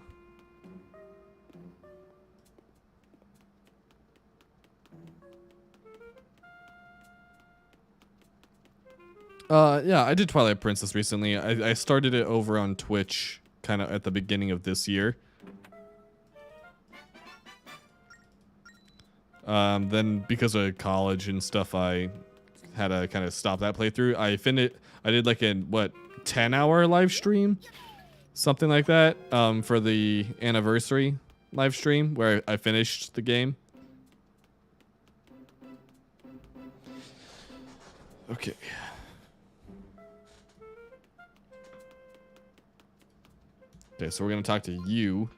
Yeah, I did Twilight Princess recently. I started it over on Twitch kind of at the beginning of this year. Then because of college and stuff, I had to kind of stop that playthrough. I did like a, what, 10-hour live stream? Something like that, for the anniversary live stream where I finished the game. Okay. Okay, so we're gonna talk to you.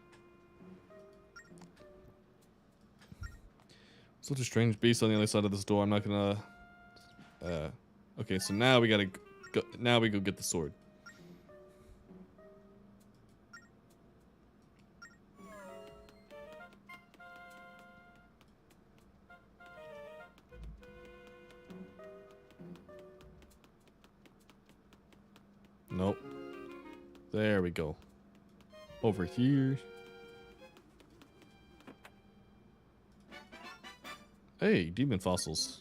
Such a strange beast on the other side of this door. I'm not gonna. Okay, so now we gotta go. Now we go get the sword. Nope. There we go. Over here. Hey, demon fossils.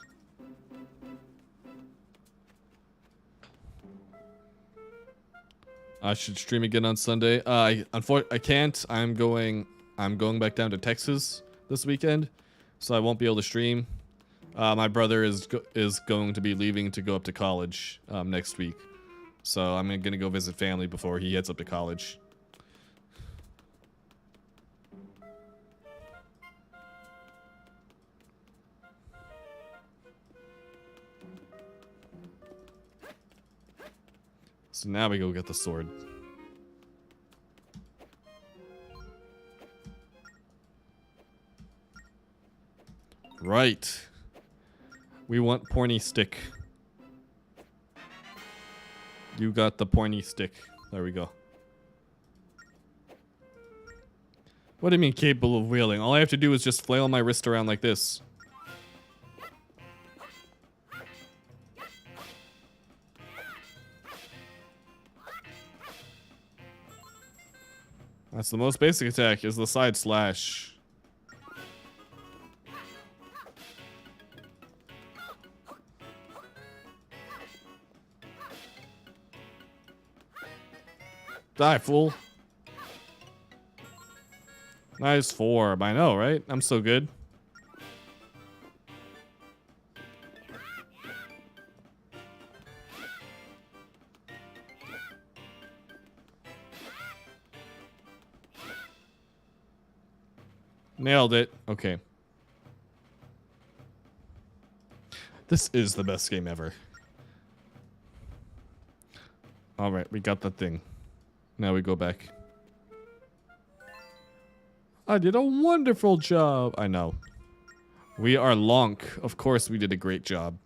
I should stream again on Sunday. I can't. I'm going back down to Texas this weekend, so I won't be able to stream. My brother is going to be leaving to go up to college next week, so I'm gonna go visit family before he heads up to college. So now we go get the sword. Right. We want porny stick. You got the pointy stick. There we go. What do you mean capable of wheeling? All I have to do is just flail my wrist around like this. That's the most basic attack, is the side slash. Die, fool. Nice form. I know, right? I'm so good. Nailed it. Okay. This is the best game ever. Alright, we got that thing. Now we go back. I did a wonderful job. I know. We are Lonk. Of course we did a great job.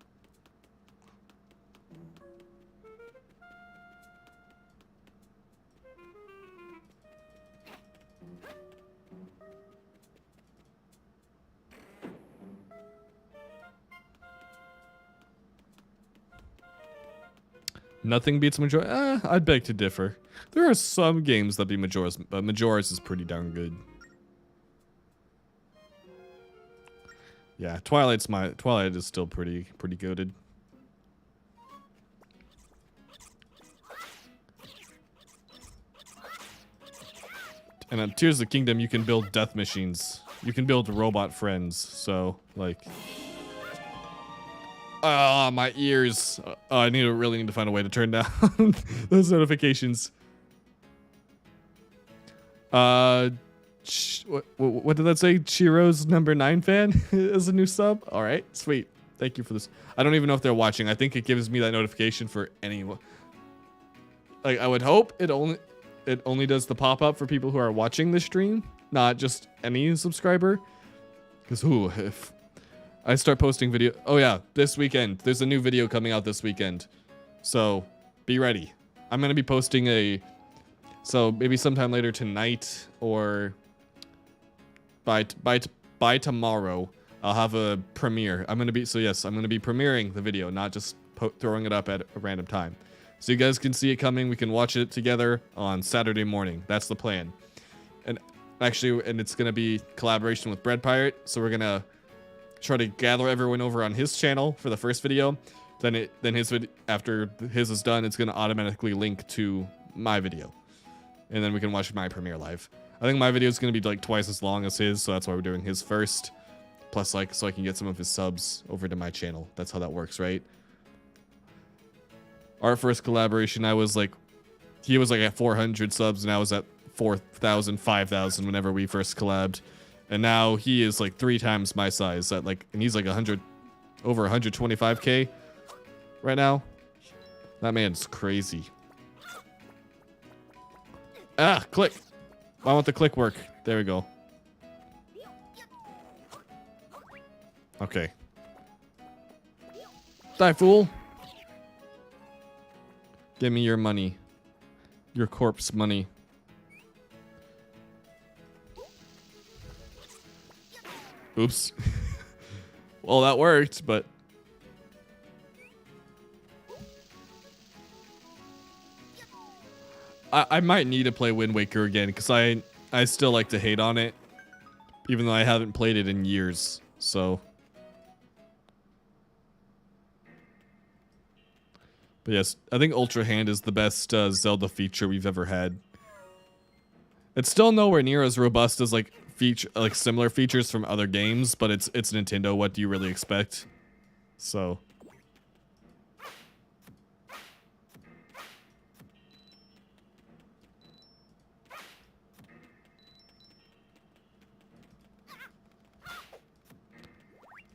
Nothing beats Majora's. I'd beg to differ. There are some games that beat Majora's, but Majora's is pretty darn good. Yeah, Twilight is still pretty goated. And on Tears of the Kingdom, you can build death machines. You can build robot friends. So, like, ah, my ears. I really need to find a way to turn down those notifications. What did that say? Chiro's #9 fan is a new sub. All right, sweet. Thank you for this. I don't even know if they're watching. I think it gives me that notification for anyone. Like, I would hope it only does the pop up for people who are watching the stream, not just any subscriber. Because if I start posting video, oh yeah, this weekend there's a new video coming out this weekend, so be ready. I'm gonna be posting so maybe sometime later tonight or by tomorrow, I'll have a premiere. I'm gonna be premiering the video, not just throwing it up at a random time. So you guys can see it coming. We can watch it together on Saturday morning. That's the plan. And actually, it's gonna be collaboration with Bread Pirate. So we're gonna try to gather everyone over on his channel for the first video. Then his video, after his is done, it's gonna automatically link to my video, and then we can watch my premiere live. I think my video is gonna be like twice as long as his, so that's why we're doing his first. Plus, like, so I can get some of his subs over to my channel. That's how that works, right? Our first collaboration, he was like at 400 subs, and I was at 4,000, 5,000 whenever we first collabed. And now he is like 3 times my size, and he's like over 125k right now. That man's crazy. Ah, click. I want the click work. There we go. Okay. Die, fool. Give me your money. Your corpse money. Oops. Well, that worked, but... I might need to play Wind Waker again, because I still like to hate on it. Even though I haven't played it in years, so... But yes, I think Ultra Hand is the best Zelda feature we've ever had. It's still nowhere near as robust as similar features from other games, but it's Nintendo. What do you really expect? So,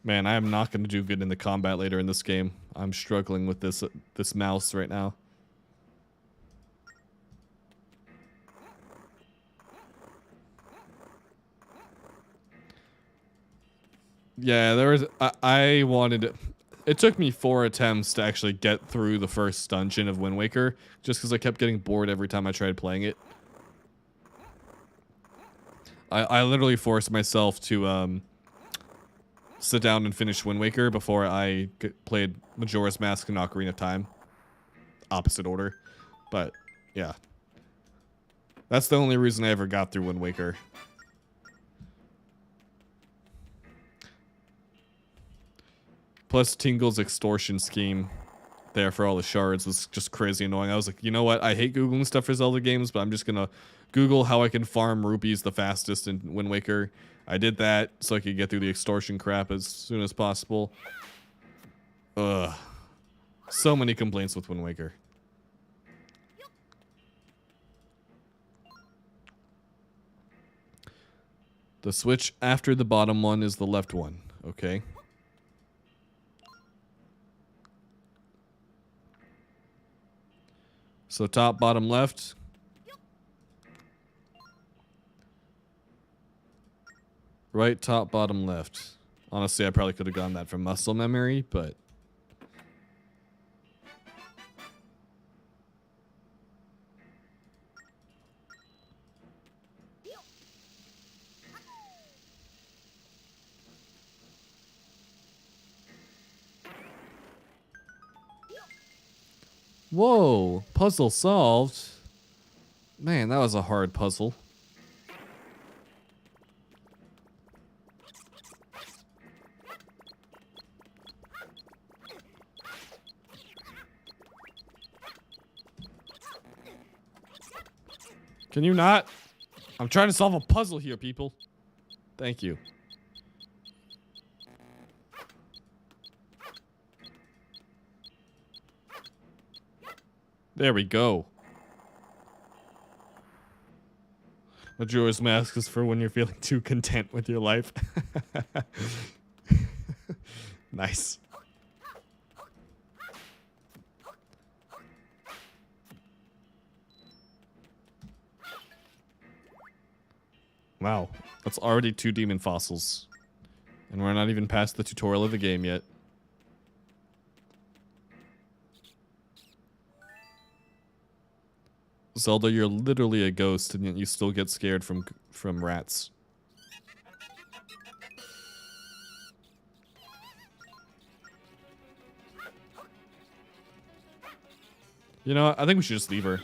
man, I am not going to do good in the combat later in this game. I'm struggling with this mouse right now. Yeah, there was. I wanted. It took me 4 attempts to actually get through the first dungeon of Wind Waker, just because I kept getting bored every time I tried playing it. I literally forced myself to sit down and finish Wind Waker before I played Majora's Mask and Ocarina of Time. Opposite order. But, yeah. That's the only reason I ever got through Wind Waker. Plus, Tingle's extortion scheme there for all the shards was just crazy annoying. I was like, you know what? I hate Googling stuff for Zelda games, but I'm just gonna Google how I can farm rupees the fastest in Wind Waker. I did that so I could get through the extortion crap as soon as possible. Ugh. So many complaints with Wind Waker. The switch after the bottom one is the left one. Okay. So top, bottom, left. Right, top, bottom, left. Honestly, I probably could have gotten that from muscle memory, but... Whoa, puzzle solved. Man, that was a hard puzzle. Can you not? I'm trying to solve a puzzle here, people. Thank you. There we go. Majora's Mask is for when you're feeling too content with your life. Nice. Wow, that's already 2 demon fossils. And we're not even past the tutorial of the game yet. Zelda, you're literally a ghost, and yet you still get scared from rats. You know what? I think we should just leave her.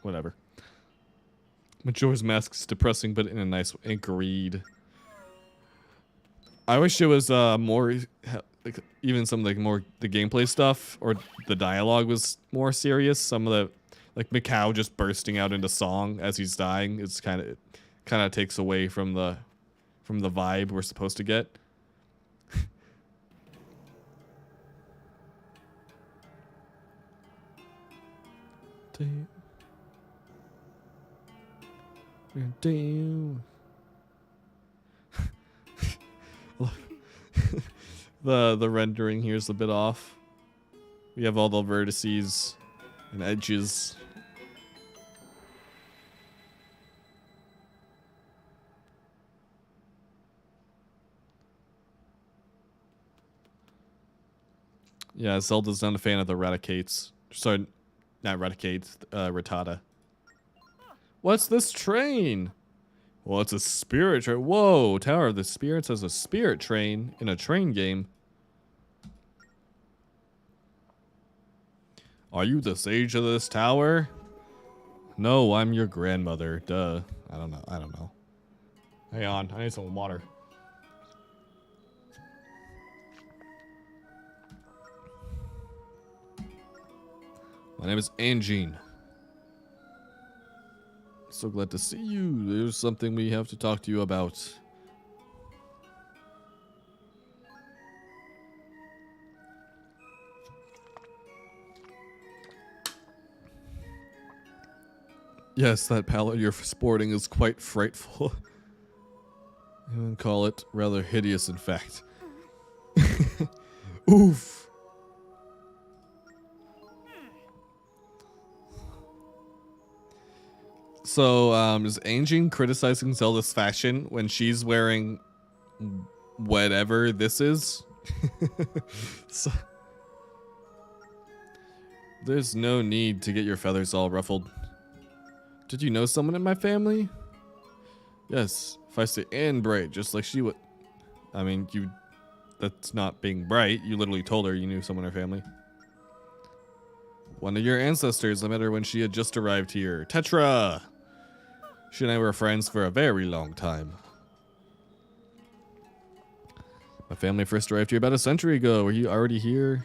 Whatever. Majora's Mask is depressing, but in a nice way. Agreed. I wish it was more, like, even some like more the gameplay stuff or the dialogue was more serious. Some of the, like, Mikau just bursting out into song as he's dying is kind of takes away from the vibe we're supposed to get. Damn. Damn. The rendering here is a bit off. We have all the vertices and edges. Yeah, Zelda's not a fan of the Raticates. Sorry, not Raticates, Rattata. What's this train? Well, it's a spirit train. Whoa, Tower of the Spirits has a spirit train in a train game. Are you the sage of this tower? No, I'm your grandmother. Duh. I don't know. Hang on, I need some water. My name is Angine. So glad to see you. There's something we have to talk to you about. Yes, that palette you're sporting is quite frightful. I would call it rather hideous, in fact. Oof. So, is Angine criticizing Zelda's fashion when she's wearing whatever this is. So, there's no need to get your feathers all ruffled. Did you know someone in my family? Yes, feisty and bright, just like she would. I mean, that's not being bright. You literally told her you knew someone in her family. One of your ancestors. I met her when she had just arrived here. Tetra! She and I were friends for a very long time. My family first arrived here about a century ago. Were you already here?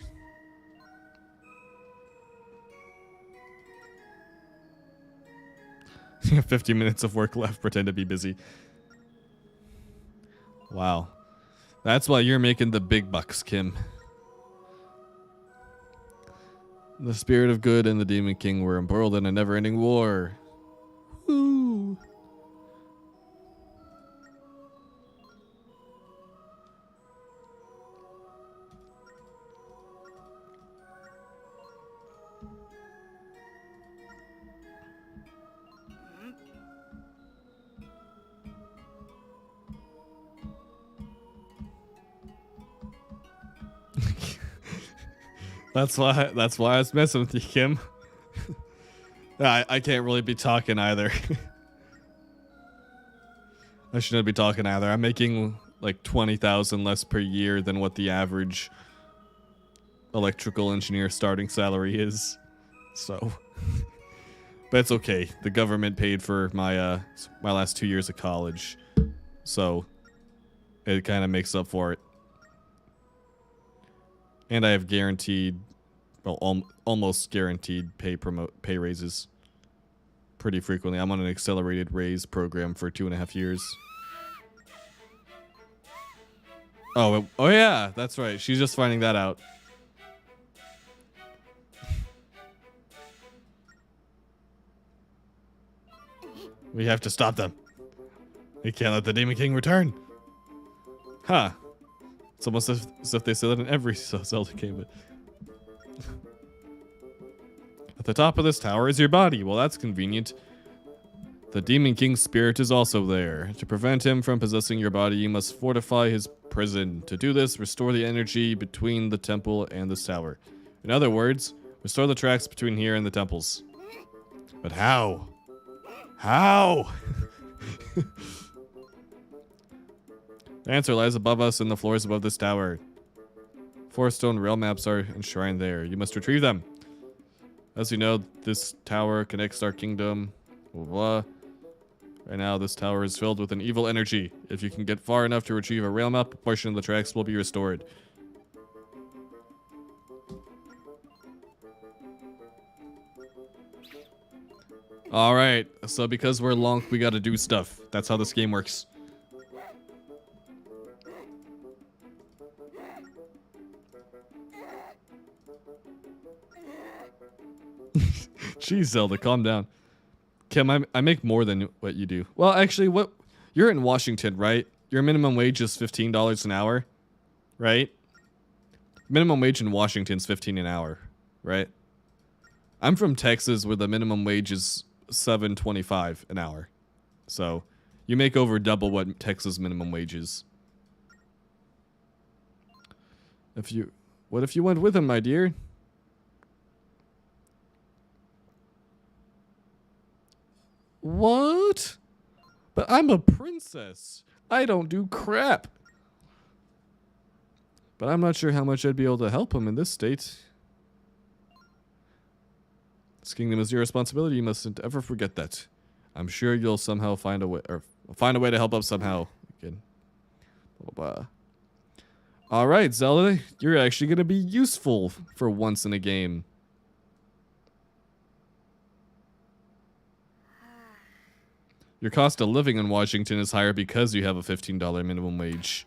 You have 50 minutes of work left. Pretend to be busy. Wow. That's why you're making the big bucks, Kim. The spirit of good and the Demon King were embroiled in a never-ending war. Woo! That's why I was messing with you, Kim. I can't really be talking either. I shouldn't be talking either. I'm making like 20,000 less per year than what the average electrical engineer starting salary is. So, but it's okay. The government paid for my my last 2 years of college, so it kind of makes up for it. And I have guaranteed, well, almost guaranteed pay raises pretty frequently. I'm on an accelerated raise program for 2.5 years. Oh yeah, that's right. She's just finding that out. We have to stop them. We can't let the Demon King return. Huh. It's almost as if they say that in every Zelda game. But at the top of this tower is your body. Well, that's convenient. The Demon King's spirit is also there. To prevent him from possessing your body, you must fortify his prison. To do this, restore the energy between the temple and this tower. In other words, restore the tracks between here and the temples. But how? How? The answer lies above us in the floors above this tower. 4 stone rail maps are enshrined there. You must retrieve them. As you know, this tower connects our kingdom. Blah, blah. Right now, this tower is filled with an evil energy. If you can get far enough to retrieve a rail map, a portion of the tracks will be restored. Alright, so because we're Lonk, we gotta do stuff. That's how this game works. Jeez, Zelda, calm down. Kim, I make more than what you do. Well, actually, you're in Washington, right? Your minimum wage is $15 an hour, right? Minimum wage in Washington is $15 an hour, right? I'm from Texas, where the minimum wage is $7.25 an hour. So, you make over double what Texas minimum wage is. What if you went with him, my dear? What? But I'm a princess. I don't do crap. But I'm not sure how much I'd be able to help him in this state. This kingdom is your responsibility. You mustn't ever forget that. I'm sure you'll somehow find a way, or find a way to help us somehow. Again. Blah, blah. All right, Zelda, you're actually going to be useful for once in a game. Your cost of living in Washington is higher because you have a $15 minimum wage.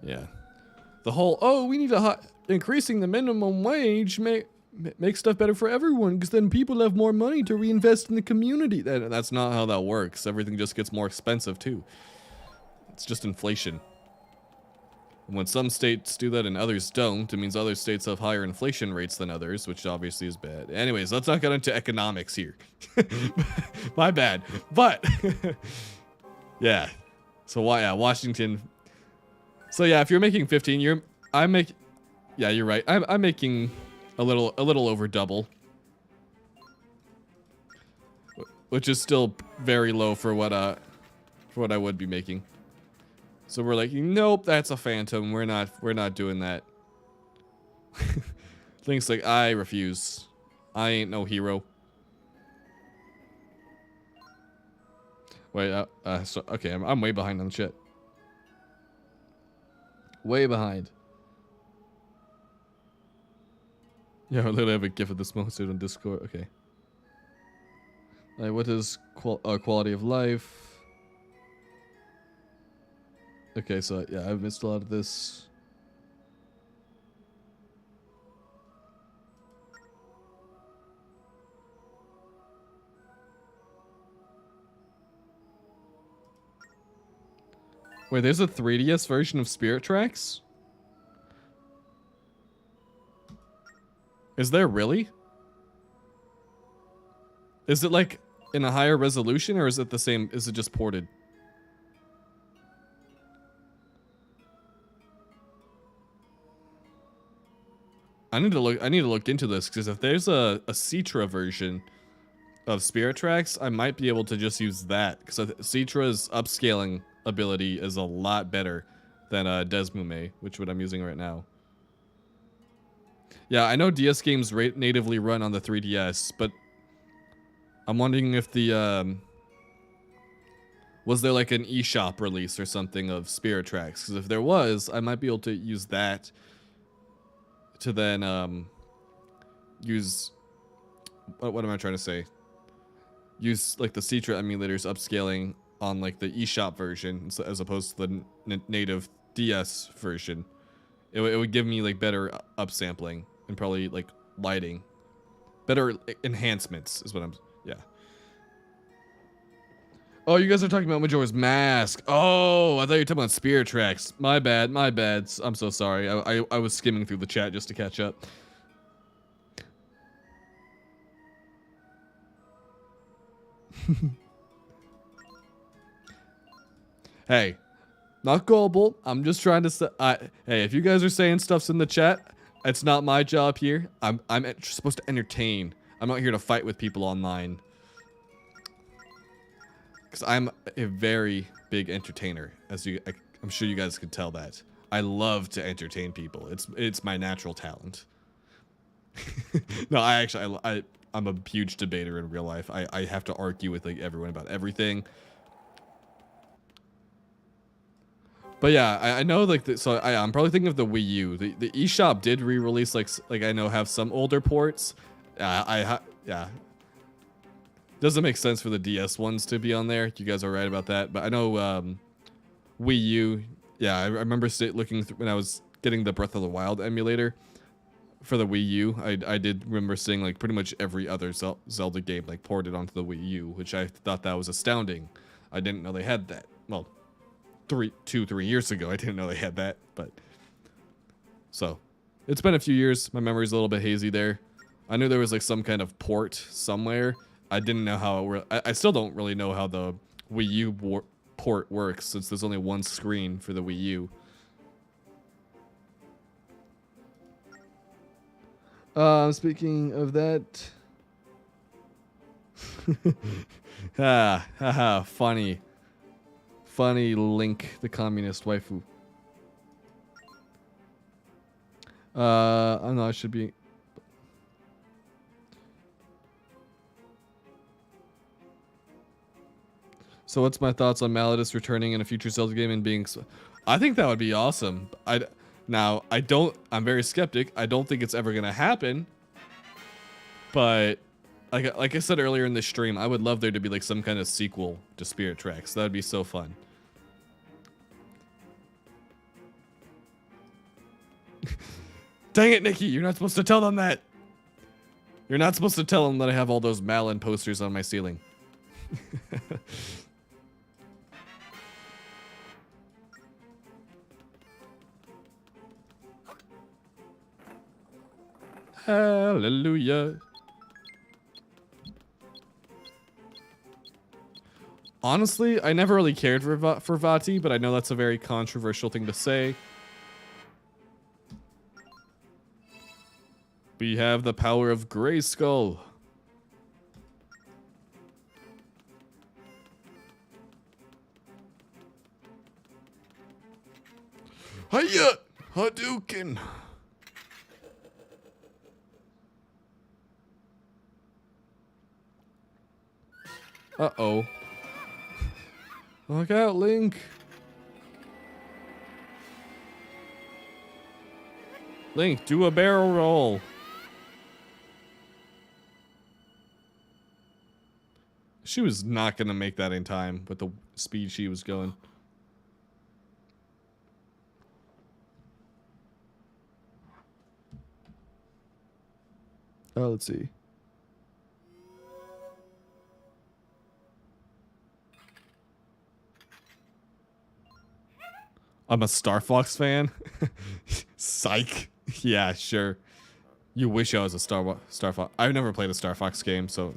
Yeah. The whole, oh, we need to increasing the minimum wage make stuff better for everyone, because then people have more money to reinvest in the community. That's not how that works. Everything just gets more expensive too. It's just inflation. And when some states do that and others don't, it means other states have higher inflation rates than others, which obviously is bad. Anyways, let's not get into economics here. My bad. But yeah. So why? Yeah, Washington. So yeah, if you're making 15, yeah, you're right. I'm making a little over double, which is still very low for what I would be making. So we're like, nope, that's a phantom. We're not doing that. Things like, I refuse. I ain't no hero. Wait, so, okay, I'm way behind on shit. Way behind. Yeah, I literally have a gif of this monster on Discord. Okay. Like, what is quality of life? Okay, so yeah, I've missed a lot of this. Wait, there's a 3DS version of Spirit Tracks? Is there really? Is it like in a higher resolution or is it the same? Is it just ported? I need to look into this because if there's a Citra version of Spirit Tracks, I might be able to just use that because Citra's upscaling ability is a lot better than Desmume, which what I'm using right now. Yeah, I know DS games natively run on the 3DS, but I'm wondering if the was there like an eShop release or something of Spirit Tracks? Because if there was, I might be able to use that to then use what am I trying to say? Use like the Citra emulators upscaling on like the eShop version as opposed to the native DS version. It would give me like better upsampling and probably like lighting, better enhancements is what I'm. Yeah. Oh, you guys are talking about Majora's Mask. Oh, I thought you were talking about Spirit Tracks. My bad, my bad. I'm so sorry. I was skimming through the chat just to catch up. Hey, not gullible. I'm just trying to say. Hey, if you guys are saying stuff's in the chat, it's not my job here. I'm supposed to entertain. I'm not here to fight with people online. Because I'm a very big entertainer, as I'm sure you guys could tell that. I love to entertain people. It's my natural talent. No, I'm a huge debater in real life. I have to argue with like everyone about everything. But yeah, I know like so I'm probably thinking of the Wii U. The eShop did re-release like I know have some older ports. Yeah. Doesn't make sense for the DS ones to be on there. You guys are right about that. But I know Wii U. Yeah, I remember looking when I was getting the Breath of the Wild emulator for the Wii U. I did remember seeing like pretty much every other Zelda game like ported onto the Wii U, which I thought that was astounding. I didn't know they had that. Well, 3 years ago, I didn't know they had that. But so it's been a few years. My memory's a little bit hazy there. I knew there was like some kind of port somewhere. I didn't know how I still don't really know how the Wii U port works since there's only one screen for the Wii U. Speaking of that, funny Link, the communist waifu. I don't know. I should be. So what's my thoughts on Malladus returning in a future Zelda game and being... I think that would be awesome. I'm very skeptic. I don't think it's ever going to happen. But like I said earlier in the stream, I would love there to be like some kind of sequel to Spirit Tracks. That would be so fun. Dang it, Nikki. You're not supposed to tell them that. You're not supposed to tell them that I have all those Malin posters on my ceiling. Hallelujah. Honestly, I never really cared for Vati, but I know that's a very controversial thing to say. We have the power of Grayskull. Hiya! Hadouken! Uh-oh. Look out, Link! Link, do a barrel roll. She was not gonna make that in time with the speed she was going. Oh, let's see. I'm a Star Fox fan. Psych. Yeah, sure. You wish I was a Star Fox. I've never played a Star Fox game, so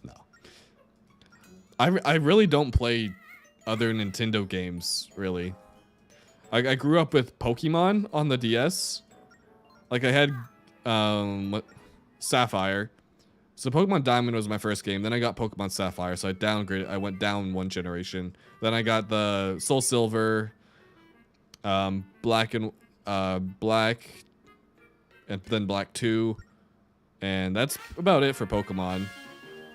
no. I really don't play other Nintendo games, really. I grew up with Pokemon on the DS. Like I had Sapphire. So Pokemon Diamond was my first game. Then I got Pokemon Sapphire, so I downgraded. I went down one generation. Then I got the Soul Silver, Black, and then Black 2. And that's about it for Pokemon.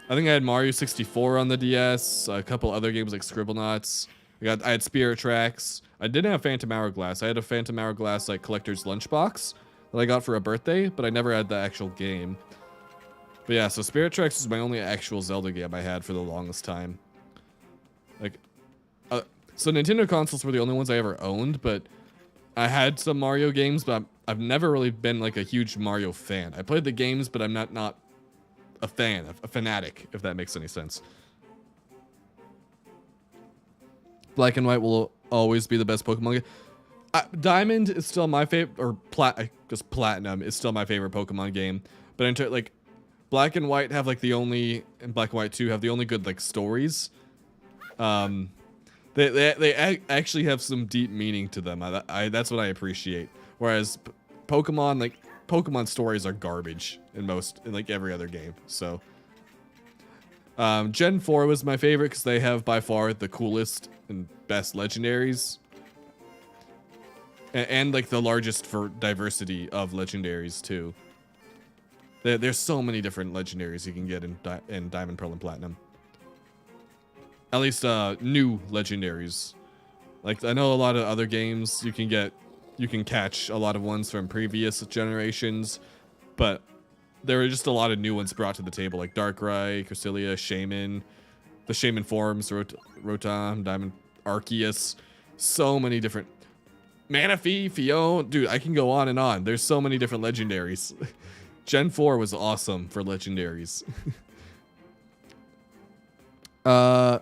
I think I had Mario 64 on the DS, a couple other games like Scribblenauts. I had Spirit Tracks. I didn't have Phantom Hourglass. I had a Phantom Hourglass like collector's lunchbox that I got for a birthday, but I never had the actual game. But yeah, so Spirit Tracks is my only actual Zelda game I had for the longest time. Like, so Nintendo consoles were the only ones I ever owned, but I had some Mario games, but I've never really been like a huge Mario fan. I played the games, but I'm not a fan, a fanatic, if that makes any sense. Black and White will always be the best Pokemon game. Diamond is still my favorite, or Platinum is still my favorite Pokemon game. But in like, Black and White have like the only, and Black and White 2 have the only good like stories. They actually have some deep meaning to them. That's what I appreciate. Whereas Pokemon, like, Pokemon stories are garbage in like every other game. So Gen 4 was my favorite because they have by far the coolest and best legendaries, and like the largest for diversity of legendaries too. There's so many different legendaries you can get in Diamond, Pearl, and Platinum. At least new legendaries. Like I know a lot of other games you can catch a lot of ones from previous generations, but there are just a lot of new ones brought to the table, like Darkrai, Cresselia, Shaman, the Shaman forms, Rotom, Diamond, Arceus, so many different, Manaphy, Fion, dude, I can go on and on. There's so many different legendaries. Gen 4 was awesome for legendaries.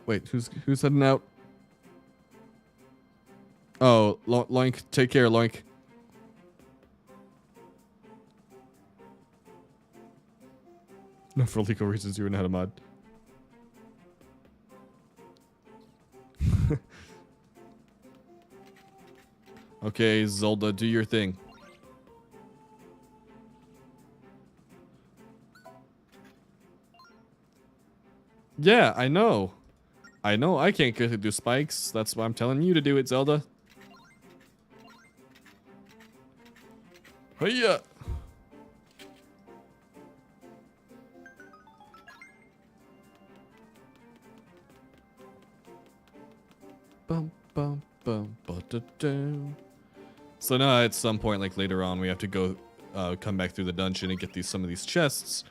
Wait, who's heading out? Oh, Loink, take care, Loink. No, for legal reasons, you were not a mod. Okay, Zelda, do your thing. Yeah, I know. I know I can't do spikes. That's why I'm telling you to do it, Zelda. Hiya! Bum bum bum ba-da-dum. So now at some point, like later on, we have to go come back through the dungeon and get some of these chests.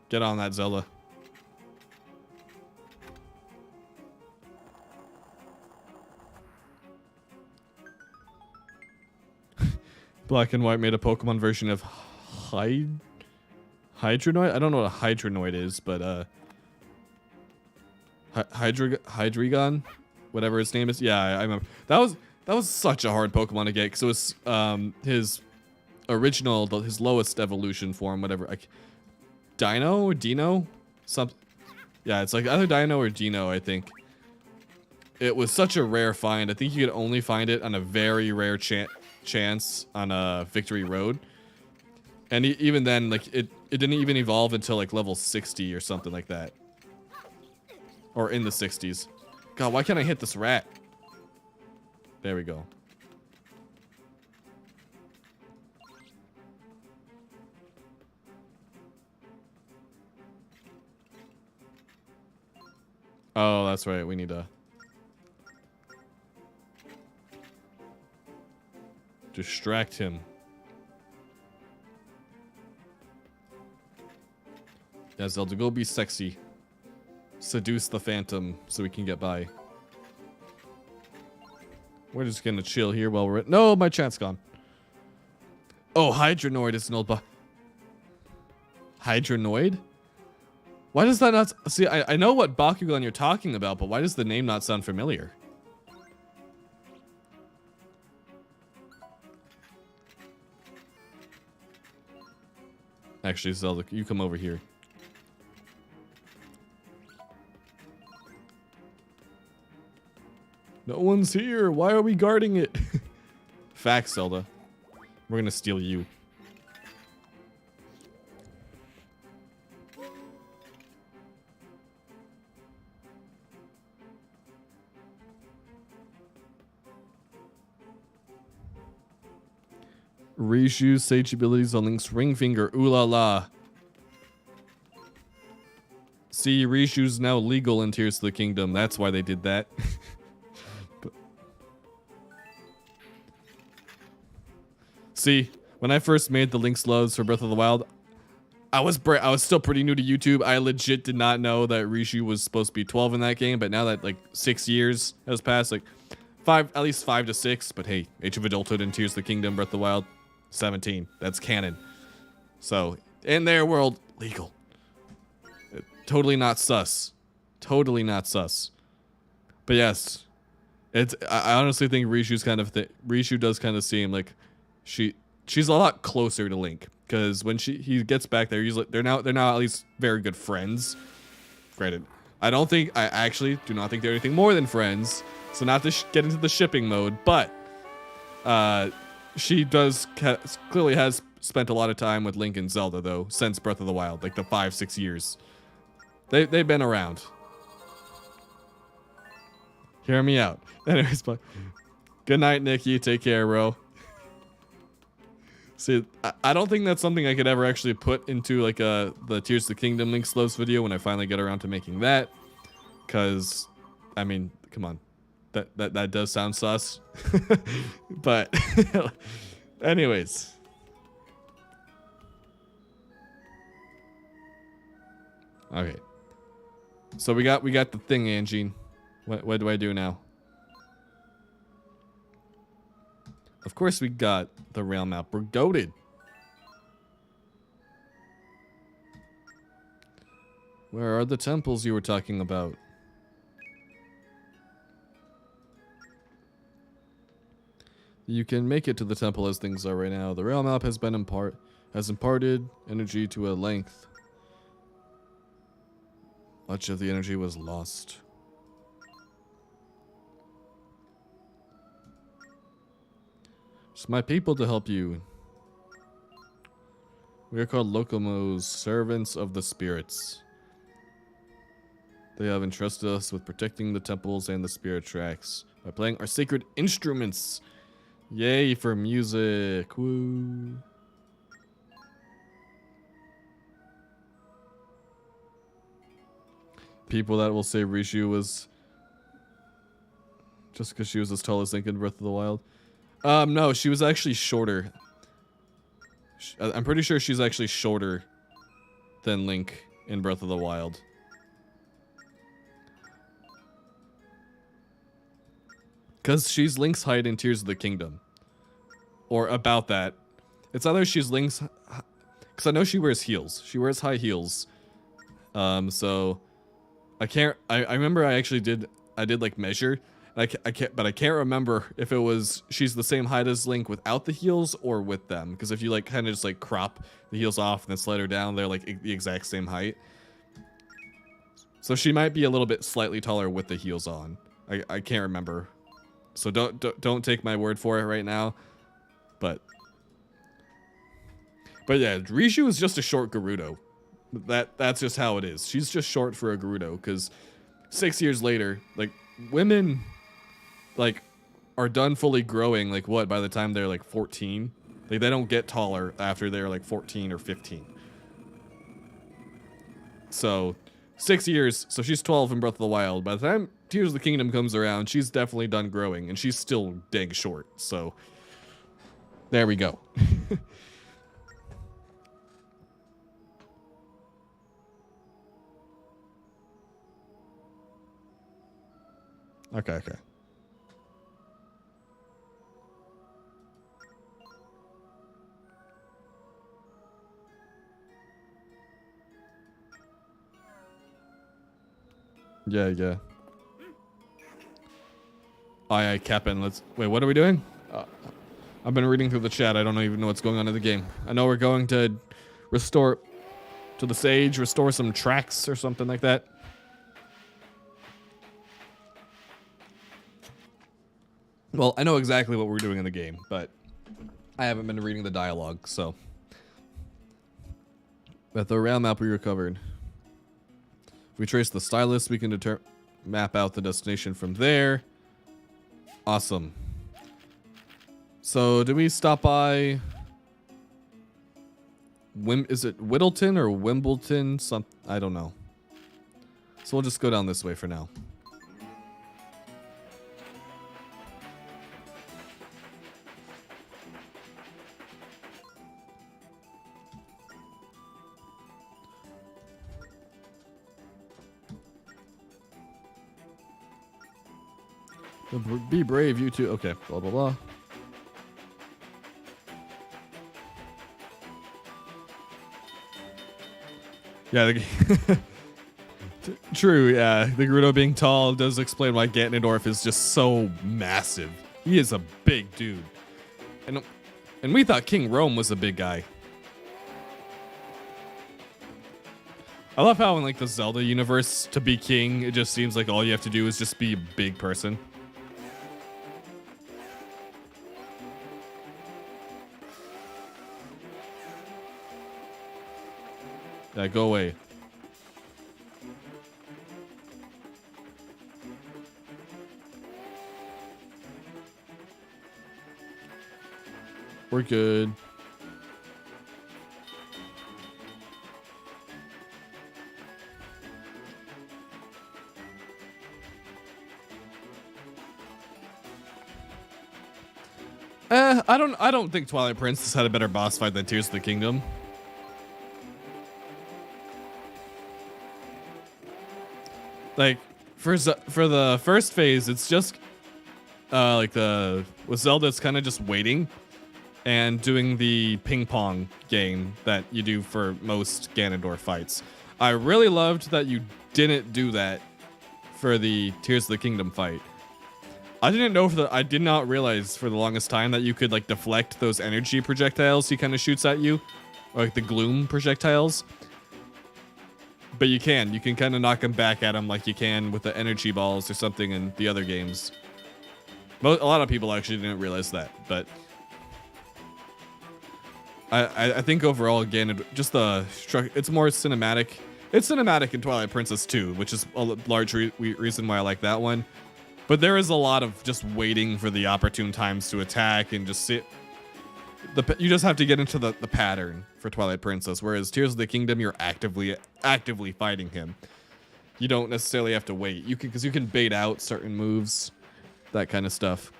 Get on that, Zelda. Black and White made a Pokemon version of Hydronoid? I don't know what a Hydronoid is, but Hydreigon? whatever his name is. Yeah, I remember. That was such a hard Pokemon to get because it was his original, his lowest evolution form, whatever. Like Dino or Dino, something. Yeah, it's like either Dino or Dino, I think. It was such a rare find. I think you could only find it on a very rare chance on a Victory Road. And even then, like, it didn't even evolve until, like, level 60 or something like that. Or in the 60s. God, why can't I hit this rat? There we go. Oh, that's right. We need to distract him. Yeah, Zelda, go be sexy. Seduce the Phantom so we can get by. We're just gonna chill here while we're at— No, my chat's gone. Oh, Hydronoid is an old Hydronoid? Why does that not— See, I know what Bakugan you're talking about, but why does the name not sound familiar? Actually, Zelda, you come over here. No one's here. Why are we guarding it? Facts, Zelda. We're gonna steal you. Rishu's sage abilities on Link's ring finger. Ooh la la. See, Rishu's now legal in Tears of the Kingdom. That's why they did that. But see, when I first made the Link's Loves for Breath of the Wild, I was still pretty new to YouTube. I legit did not know that Rishu was supposed to be 12 in that game, but now that like 6 years has passed, like at least 5 to 6, but hey, Age of Adulthood and Tears of the Kingdom, Breath of the Wild, 17. That's canon. So, in their world, legal. Totally not sus. Totally not sus. But yes, I honestly think Rishu's Rishu does kind of seem like she's a lot closer to Link, because when he gets back there, usually they're now at least very good friends. Granted, I actually do not think they're anything more than friends. So not to get into the shipping mode, but she clearly has spent a lot of time with Link and Zelda though since Breath of the Wild, like the 5-6 years. They've been around. Hear me out. Anyways, but good night, Nikki. Take care, bro. See, I don't think that's something I could ever actually put into like the Tears of the Kingdom Link's Loves video when I finally get around to making that, because I mean, come on. That does sound sus. But anyways. Okay. So we got the thing, Angie. What do I do now? Of course we got the rail map. We're goated. Where are the temples you were talking about? You can make it to the temple as things are right now. The rail map has imparted energy to a length. Much of the energy was lost. It's my people to help you. We are called Locomos, servants of the spirits. They have entrusted us with protecting the temples and the spirit tracks by playing our sacred instruments. Yay for music. Woo. People that will say Rishu was just because she was as tall as Link in Breath of the Wild. No, she was actually shorter. I'm pretty sure she's actually shorter than Link in Breath of the Wild. Because she's Link's height in Tears of the Kingdom. Or about that. It's either she's Link's... Because I know she wears heels. She wears high heels. So... I remember I did like measure. I can't remember if it was she's the same height as Link without the heels or with them. Because if you like kind of just like crop the heels off and then slide her down, they're like the exact same height. So she might be a little bit slightly taller with the heels on. I can't remember. So don't take my word for it right now. But yeah, Riju is just a short Gerudo. That's just how it is. She's just short for a Gerudo because 6 years later, like women like are done fully growing like what by the time they're like 14. Like they don't get taller after they're like 14 or 15. So 6 years, so she's 12 in Breath of the Wild. By the time Tears of the Kingdom comes around, she's definitely done growing, and she's still dang short. So there we go. Okay. Yeah. Aye, Captain. Let's wait. What are we doing? I've been reading through the chat. I don't even know what's going on in the game. I know we're going to restore to the sage, restore some tracks or something like that. Well, I know exactly what we're doing in the game, but I haven't been reading the dialogue, so. But the rail map we recovered. If we trace the stylus, we can map out the destination from there. Awesome. So, do we stop by... is it Whittleton or Wimbledon? I don't know. So we'll just go down this way for now. Be brave, you two. Okay, blah, blah, blah. Yeah, true, yeah. The Gerudo being tall does explain why Ganondorf is just so massive. He is a big dude. And we thought King Rome was a big guy. I love how in like the Zelda universe, to be king, it just seems like all you have to do is just be a big person. Yeah, go away. We're good. I don't think Twilight Princess had a better boss fight than Tears of the Kingdom. Like for the first phase, it's just with Zelda, it's kind of just waiting and doing the ping pong game that you do for most Ganondorf fights. I really loved that you didn't do that for the Tears of the Kingdom fight. I did not realize for the longest time that you could like deflect those energy projectiles he kind of shoots at you, or like the gloom projectiles. But you can kind of knock him back at him like you can with the energy balls or something in the other games. A lot of people actually didn't realize that, but I think overall, again, just it's more cinematic. It's cinematic in Twilight Princess 2, which is a large reason why I like that one. But there is a lot of just waiting for the opportune times to attack and just sit. You just have to get into the pattern for Twilight Princess, whereas Tears of the Kingdom, you're actively fighting him. You don't necessarily have to wait. Because you can bait out certain moves, that kind of stuff.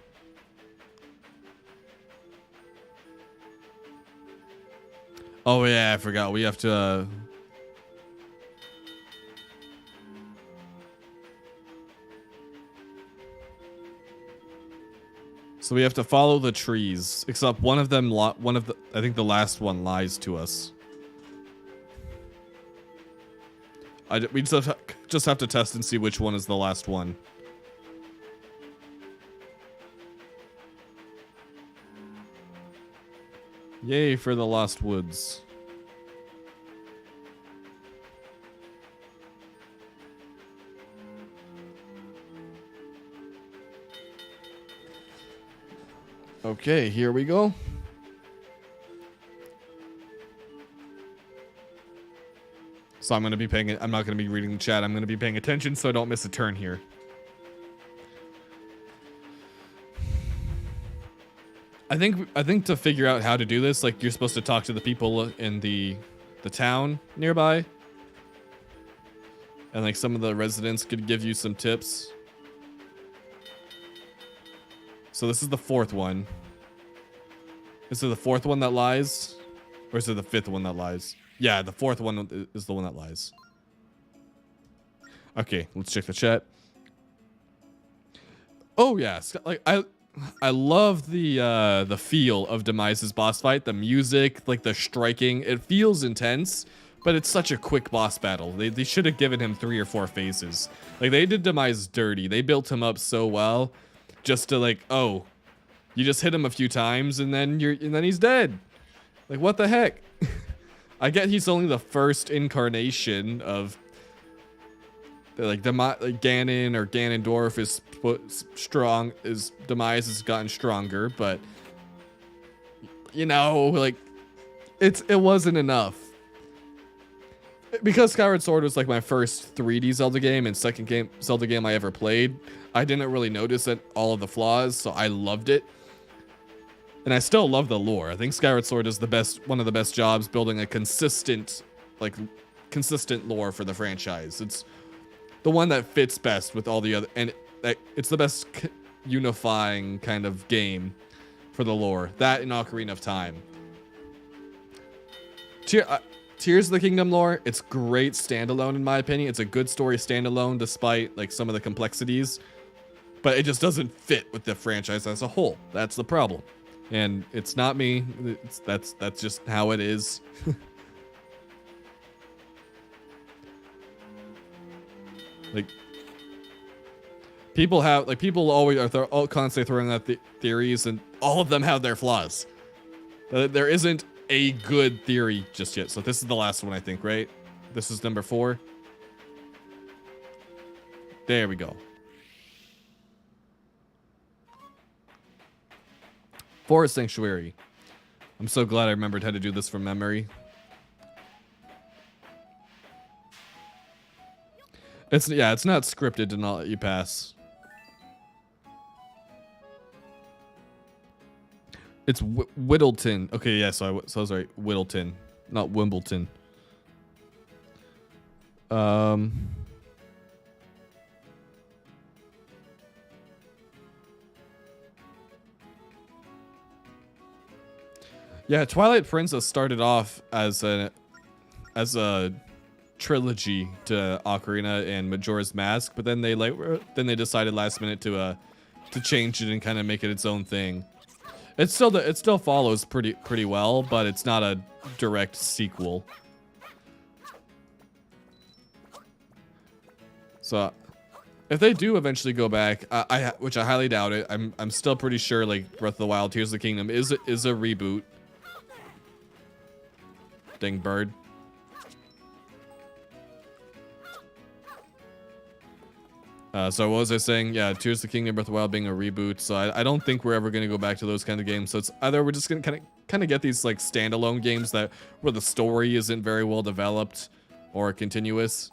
Oh yeah, I forgot. We have to. So we have to follow the trees, except I think the last one lies to us. We just have to test and see which one is the last one. Yay for the Lost Woods. Okay, here we go. So I'm going to be paying it. I'm not going to be reading the chat. I'm going to be paying attention so I don't miss a turn here. I think to figure out how to do this, like you're supposed to talk to the people in the town nearby. And like some of the residents could give you some tips. So this is the fourth one. Is it the fourth one that lies? Or is it the fifth one that lies? Yeah, the fourth one is the one that lies. Okay, let's check the chat. Oh yeah, like I love the feel of Demise's boss fight. The music, like the striking, it feels intense, but it's such a quick boss battle. They should have given him 3 or 4 phases. Like they did Demise dirty. They built him up so well, just to like, oh, you just hit him a few times and then he's dead. Like what the heck? I get he's only the first incarnation of like Ganon or Ganondorf is strong. Demise has gotten stronger, but you know, like it wasn't enough. Because Skyward Sword was like my first 3D Zelda game and second Zelda game I ever played, I didn't really notice all of the flaws, so I loved it. And I still love the lore. I think Skyward Sword is one of the best jobs building a consistent lore for the franchise. It's the one that fits best with all the other, and it's the best unifying kind of game for the lore. That and Ocarina of Time. Tears of the Kingdom lore, it's great standalone in my opinion. It's a good story standalone despite like some of the complexities, but it just doesn't fit with the franchise as a whole. That's the problem. And it's not me. That's just how it is. Like people always are constantly throwing out theories, and all of them have their flaws. There isn't a good theory just yet. So this is the last one, I think, right? This is number 4. There we go. Forest Sanctuary. I'm so glad I remembered how to do this from memory. It's not scripted to not let you pass. It's Whittleton. Okay, yeah, so I was right. Whittleton, not Wimbledon. Yeah, Twilight Princess started off as a trilogy to Ocarina and Majora's Mask, but then they decided last minute to change it and kind of make it its own thing. It still follows pretty well, but it's not a direct sequel. So if they do eventually go back, which I highly doubt it, I'm still pretty sure like Breath of the Wild, Tears of the Kingdom is a reboot. Dang bird. So what was I saying? Yeah, Tears of the Kingdom, Breath of the Wild being a reboot. So I don't think we're ever going to go back to those kind of games. So it's either we're just going to kind of get these like standalone games where the story isn't very well developed or continuous.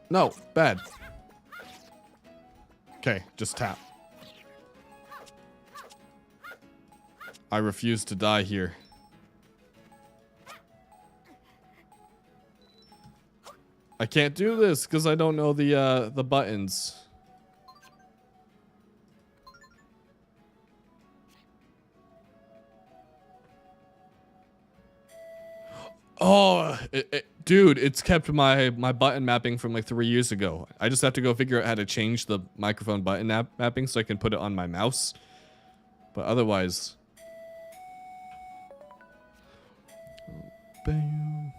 No, bad. Okay, just tap. I refuse to die here. I can't do this because I don't know the buttons. Oh, dude, it's kept my button mapping from like 3 years ago. I just have to go figure out how to change the microphone button mapping so I can put it on my mouse. But otherwise, bam.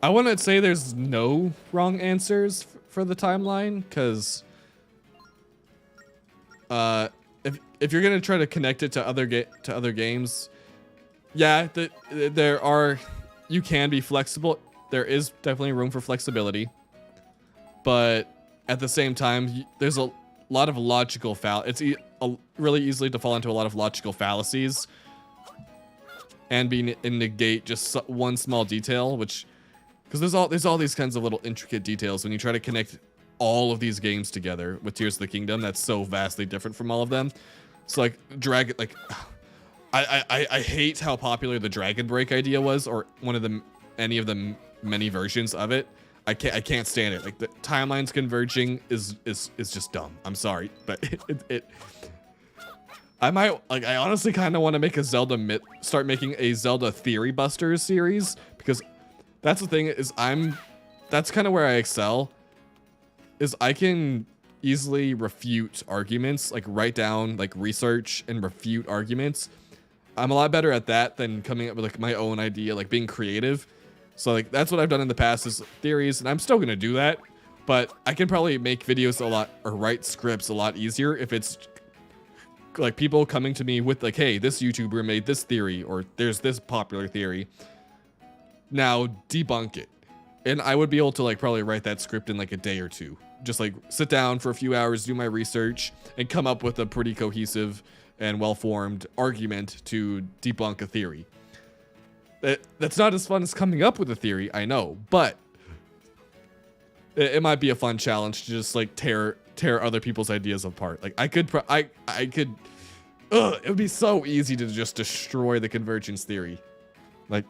I wouldn't say there's no wrong answers for the timeline, because if you're gonna try to connect it to other games, yeah, you can be flexible. There is definitely room for flexibility, but at the same time, there's a lot of logical it's really easily to fall into a lot of logical fallacies and negate just one small detail, which, because there's all these kinds of little intricate details when you try to connect all of these games together with Tears of the Kingdom. That's so vastly different from all of them. So like I hate how popular the Dragon Break idea was, or any of the many versions of it. I can't stand it. Like, the timelines converging is just dumb. I'm sorry, but I honestly kind of want to make a start making a Zelda Theory Busters series, because that's the thing, is that's kind of where I excel, is I can easily refute arguments, like write down, like research and refute arguments. I'm a lot better at that than coming up with like my own idea, like being creative. So like that's what I've done in the past, is theories, and I'm still gonna do that, but I can probably make videos or write scripts a lot easier if it's like people coming to me with like, hey, this YouTuber made this theory, or there's this popular theory. Now debunk it. And I would be able to like probably write that script in like a day or two. Just like sit down for a few hours, do my research, and come up with a pretty cohesive and well-formed argument to debunk a theory. That's not as fun as coming up with a theory, I know, but it might be a fun challenge to just like tear other people's ideas apart. Like it would be so easy to just destroy the convergence theory. Like,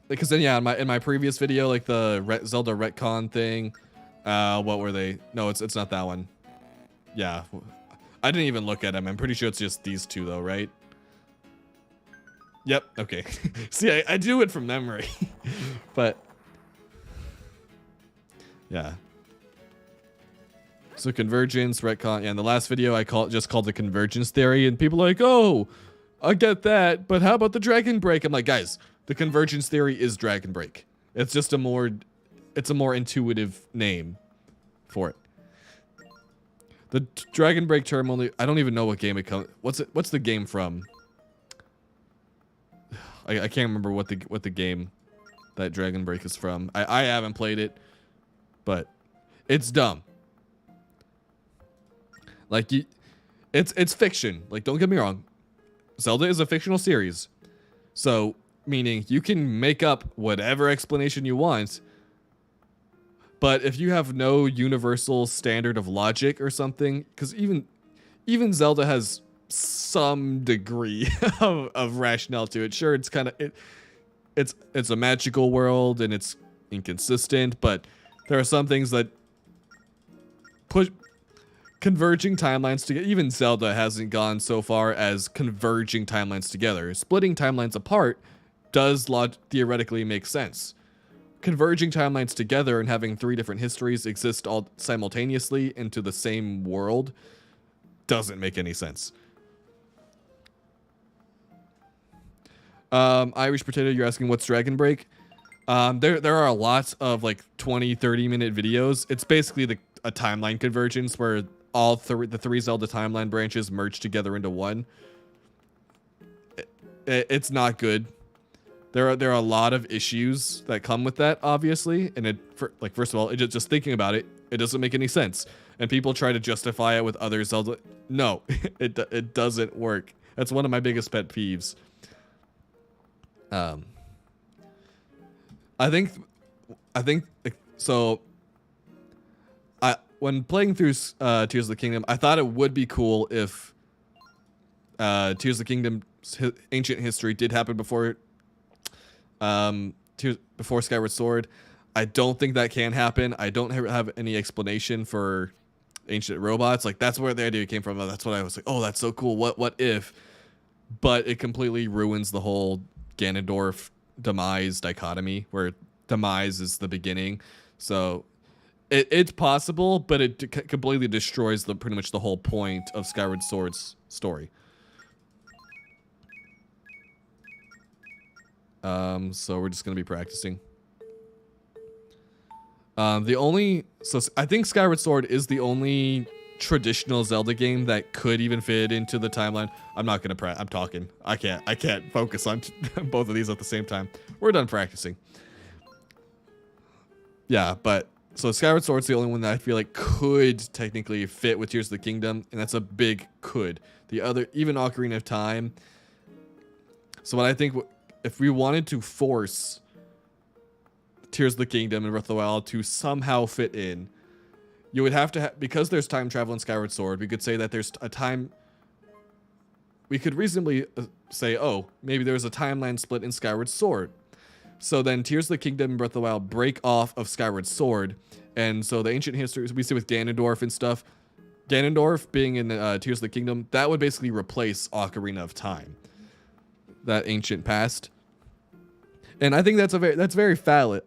because then, yeah, in my previous video, like the Zelda retcon thing, what were they? No, it's not that one. Yeah, I didn't even look at them. I'm pretty sure it's just these two, though, right? Yep. Okay. See, I do it from memory, but yeah. So convergence, retcon, yeah. In the last video, I just called the convergence theory, and people are like, "Oh, I get that, but how about the Dragon Break?" I'm like, guys, the convergence theory is Dragon Break. It's just a more intuitive name for it. The Dragon Break term I don't even know what game it comes. What's the game from? I can't remember what the game that Dragon Break is from. I haven't played it, but it's dumb. Like, it's fiction. Like, don't get me wrong, Zelda is a fictional series, so meaning you can make up whatever explanation you want. But if you have no universal standard of logic or something, because even Zelda has some degree of rationale to it. Sure, it's kind of it's a magical world and it's inconsistent, but there are some things that push converging timelines together. Even Zelda hasn't gone so far as converging timelines together. Splitting timelines apart does theoretically make sense. Converging timelines together and having 3 different histories exist all simultaneously into the same world doesn't make any sense. Irish Potato, you're asking what's Dragon Break? There are a lot of like 20-30 minute videos. It's basically a timeline convergence where all the 3 Zelda timeline branches merge together into one. It's not good. There are a lot of issues that come with that, obviously, and first of all, just thinking about it, it doesn't make any sense. And people try to justify it with other Zelda. No, it doesn't work. That's one of my biggest pet peeves. I think so. When playing through Tears of the Kingdom, I thought it would be cool if Tears of the Kingdom's ancient history did happen before Skyward Sword. I don't think that can happen. I don't have any explanation for ancient robots. Like that's where the idea came from. That's what I was like, oh, that's so cool. What if? But it completely ruins the whole Ganondorf demise dichotomy, where demise is the beginning. So it's possible, but it completely destroys pretty much the whole point of Skyward Sword's story. So we're just gonna be practicing. So I think Skyward Sword is the only traditional Zelda game that could even fit into the timeline. I'm not gonna I'm talking. I can't focus on both of these at the same time. We're done practicing. Yeah, but so Skyward Sword's the only one that I feel like could technically fit with Tears of the Kingdom, and that's a big could. The other, even Ocarina of Time. So what I think, if we wanted to force Tears of the Kingdom and Breath of the Wild to somehow fit in, you would have to, because there's time travel in Skyward Sword, we could say that there's a time, we could reasonably say, oh, maybe there's a timeline split in Skyward Sword. So then Tears of the Kingdom and Breath of the Wild break off of Skyward Sword, and so the ancient histories we see with Ganondorf and stuff, Ganondorf being in Tears of the Kingdom, that would basically replace Ocarina of Time, that ancient past. And I think that's very valid,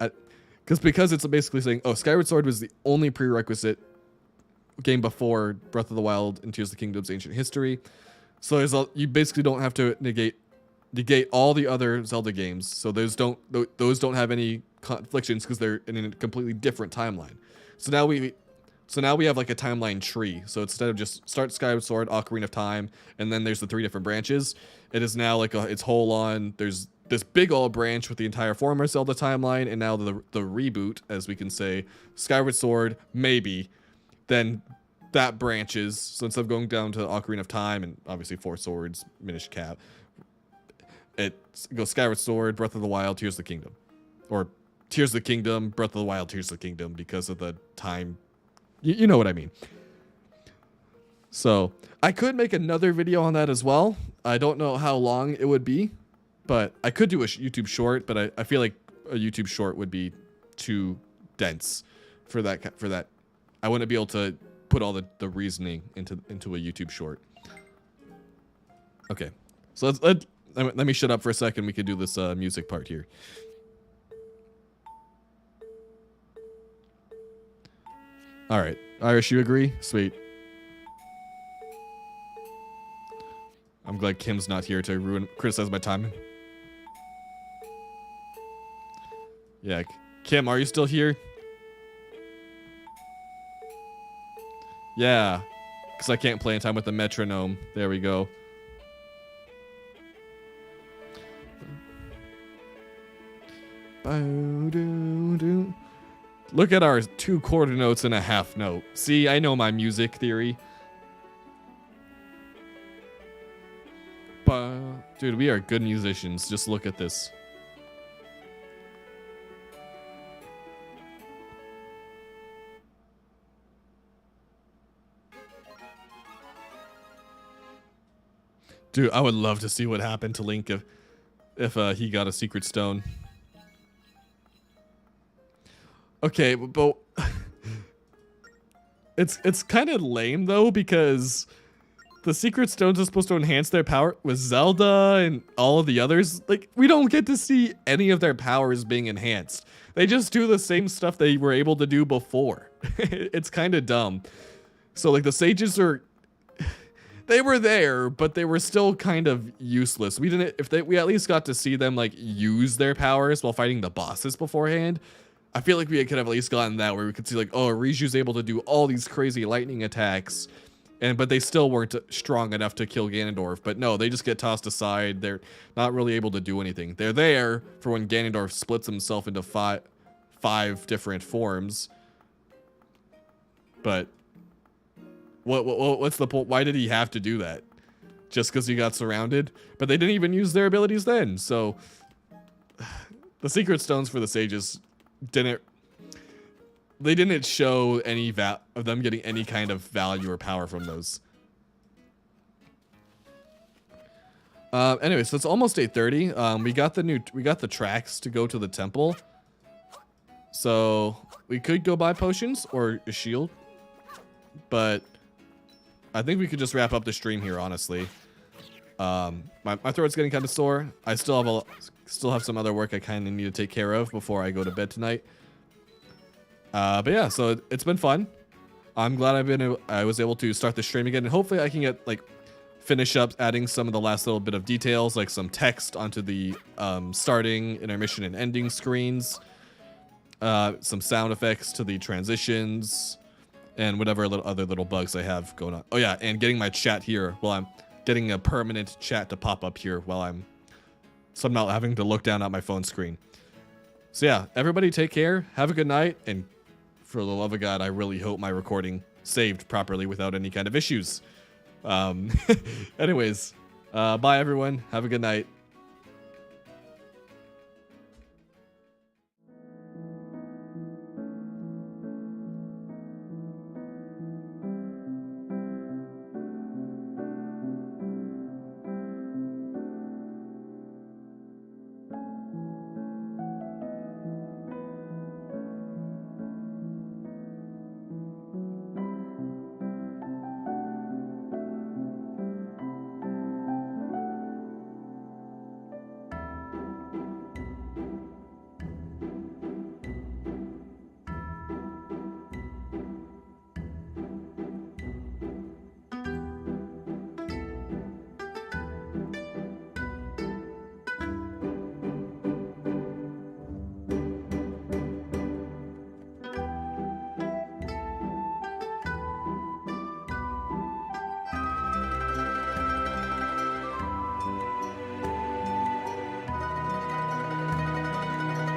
because it's basically saying, oh, Skyward Sword was the only prerequisite game before Breath of the Wild and Tears of the Kingdom's ancient history. So you basically don't have to negate all the other Zelda games. So those don't have any conflictions because they're in a completely different timeline. So now we have like a timeline tree. So instead of just start Skyward Sword, Ocarina of Time, and then there's the 3 different branches, it is now like it's whole on. There's this big old branch with the entire former Zelda timeline, and now the reboot, as we can say, Skyward Sword, maybe, then that branches. So instead of going down to Ocarina of Time and obviously 4 Swords, Minish Cap, it goes Skyward Sword, Breath of the Wild, Tears of the Kingdom. Or Tears of the Kingdom, Breath of the Wild, Tears of the Kingdom, because of the time. You know what I mean. So I could make another video on that as well. I don't know how long it would be, but I could do a YouTube short, but I feel like a YouTube short would be too dense for that. I wouldn't be able to put all the reasoning into a YouTube short. Okay, so let me shut up for a second. We could do this music part here. All right, Irish, you agree? Sweet. I'm glad Kim's not here to criticize my timing. Yeah, Kim, are you still here? Yeah, because I can't play in time with the metronome. There we go. Look at our 2 quarter notes and a half note. See, I know my music theory. Dude, we are good musicians. Just look at this. Dude, I would love to see what happened to Link if he got a secret stone. Okay, but it's kind of lame though, because the secret stones are supposed to enhance their power with Zelda and all of the others. Like, we don't get to see any of their powers being enhanced. They just do the same stuff they were able to do before. It's kind of dumb. So like the sages they were there, but they were still kind of useless. We at least got to see them like use their powers while fighting the bosses beforehand. I feel like we could have at least gotten that, where we could see like, oh, Riju's able to do all these crazy lightning attacks, but they still weren't strong enough to kill Ganondorf. But no, they just get tossed aside. They're not really able to do anything. They're there for when Ganondorf splits himself into five different forms. But what's the point? Why did he have to do that? Just because he got surrounded? But they didn't even use their abilities then. So the secret stones for the sages didn't show any of them getting any kind of value or power from those. Anyway, so it's almost 8:30. We got the tracks to go to the temple. So we could go buy potions or a shield. but I think we could just wrap up the stream here, honestly. My throat's getting kind of sore. I still have some other work I kind of need to take care of before I go to bed tonight. But yeah, so it's been fun. I'm glad I was able to start the stream again, and hopefully I can get like finish up adding some of the last little bit of details, like some text onto the starting, intermission, and ending screens, some sound effects to the transitions, and whatever other little bugs I have going on. Oh yeah, and getting my chat here while I'm getting a permanent chat to pop up here while I'm not having to look down at my phone screen. So yeah, everybody take care, have a good night, and for the love of God, I really hope my recording saved properly without any kind of issues. Anyways, bye everyone, have a good night.